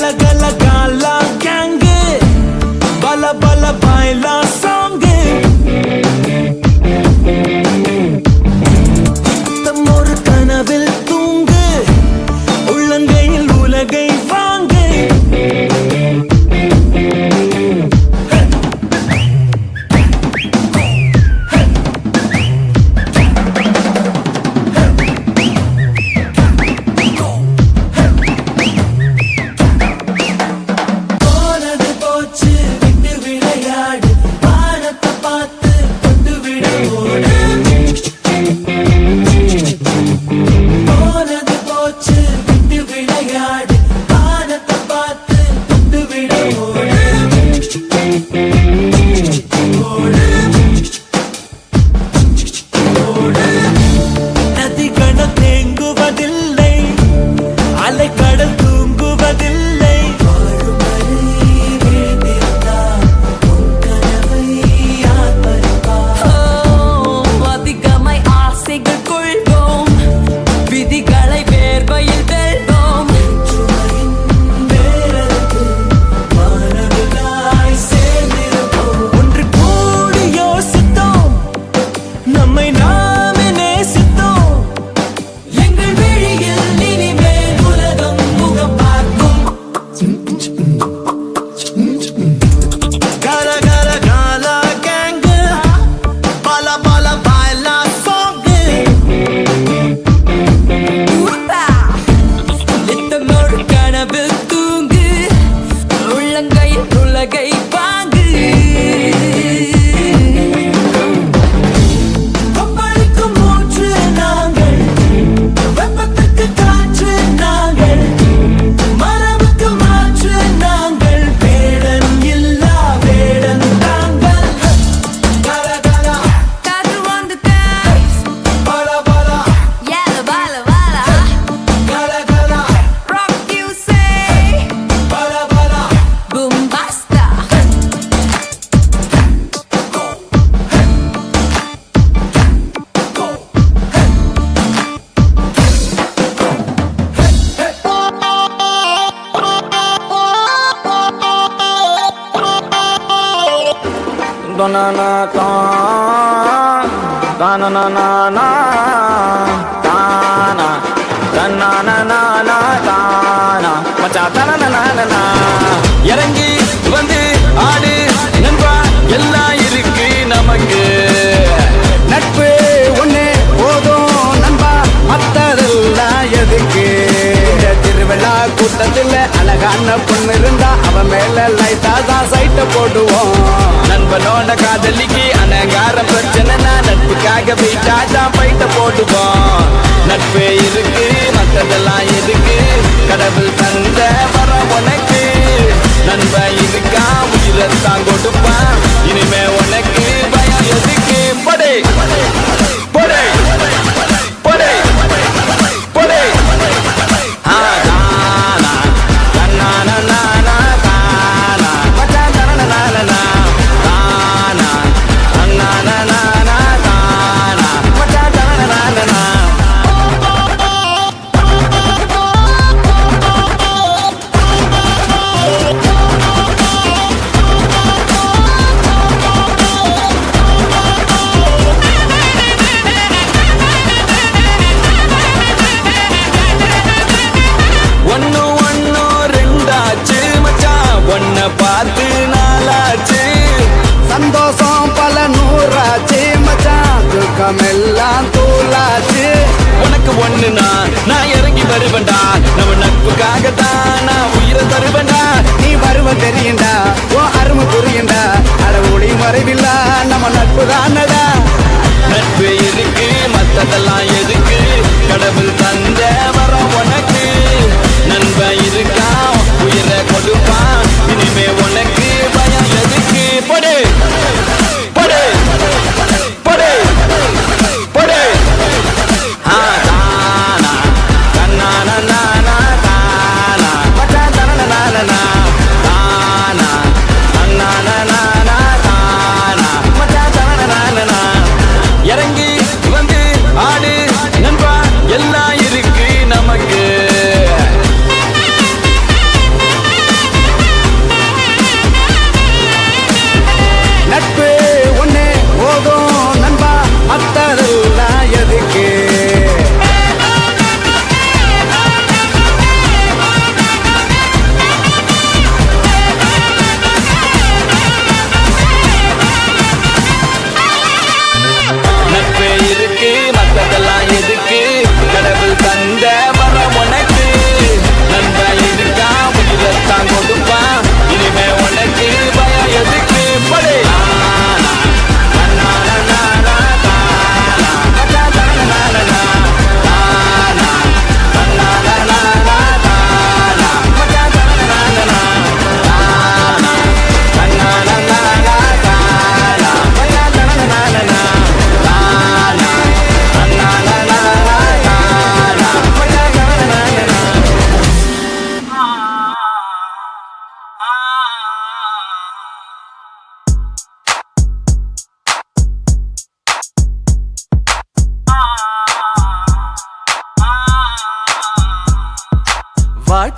கல கல காலா கேங்கு பல பல பாய்லா சாங்கு ஒரு கனவில் தூங்கு உள்ளங்கையில் உலகை வாங்கு இறங்கி வந்து ஆடு நண்பா எல்லாம் இருக்கு நமக்கு நட்பு ஒண்ணு போதும் நண்பா மத்ததெல்லாம் எதுக்கு திருவிழா கூட்டத்தில் அழகான பொண்ணு இருந்தா அவன் மேல லைட்டா தான் சைட்ட போடுவோம் நண்பனோட காதலிக்கு அனகார பிரச்சனைனா நட்புக்காக வீட்டா தான் பைட்ட போடுவோம் நட்பு இருக்கு மத்ததெல்லாம் எதுக்கு கடவுள் தந்த வர உனக்கு நண்பன் இருக்கா உயிரத்தான் கொடுப்பான் இனிமே உனக்கு பயம் எதுக்கு படை படை படை படை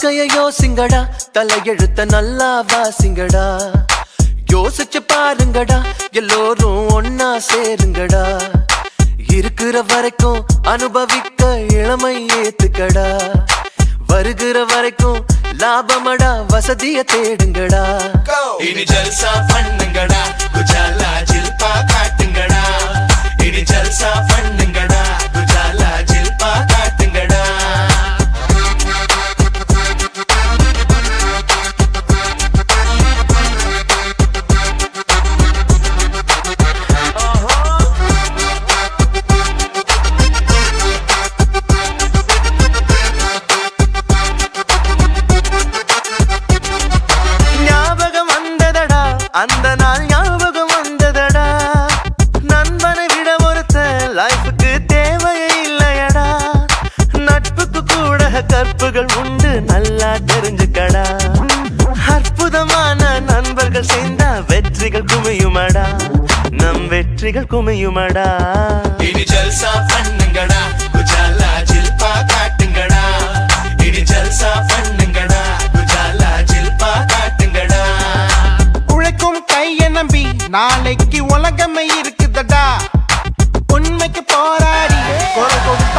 வாழ்க்கைய யோசிங்கடா, தலையெழுத்த நல்லா வாசிங்கடா. யோசிச்சு பாருங்கடா, எல்லோரும் ஒன்னா சேருங்கடா. இருக்கிற வரைக்கும் அனுபவிக்க இளமை ஏத்துக்கடா. வருகிற வரைக்கும் லாபமடா, வசதிய தேடுங்கடா. இனி ஜல்சா பண்ணுங்கடா, குஜாலா ஜில்பா காட்டுங்கடா. இனி ஜல்சா பண்ணுங்கடா, குஜாலா ஜில்பா காட்டுங்கடா. அந்த நாள் ஞாபகம் வந்ததடா. நண்பனை விட ஒருத்த லைஃபுக்கு தேவையே இல்லையடா. நட்புக்கு கூட கற்புகள் உண்டு, நல்லா தெரிஞ்சுக்கடா. அற்புதமான நண்பர்கள் சேர்ந்தா வெற்றிகள் குமியுமடா, நம் வெற்றிகள் குமியுமடா. இனி ஜல்சா பண்ணுங்கடா, குஜாலா ஜில்பா காட்டுங்கடா. இனி ஜல்சா பண்ணுங்கடா, குஜாலா ஜில்பா காட்டுங்கடா. உழைக்கும் கைய நம்பி நாளைக்கு உலகமே இருக்குதடா. உண்மைக்கு போராடி குரல் கொடுத்த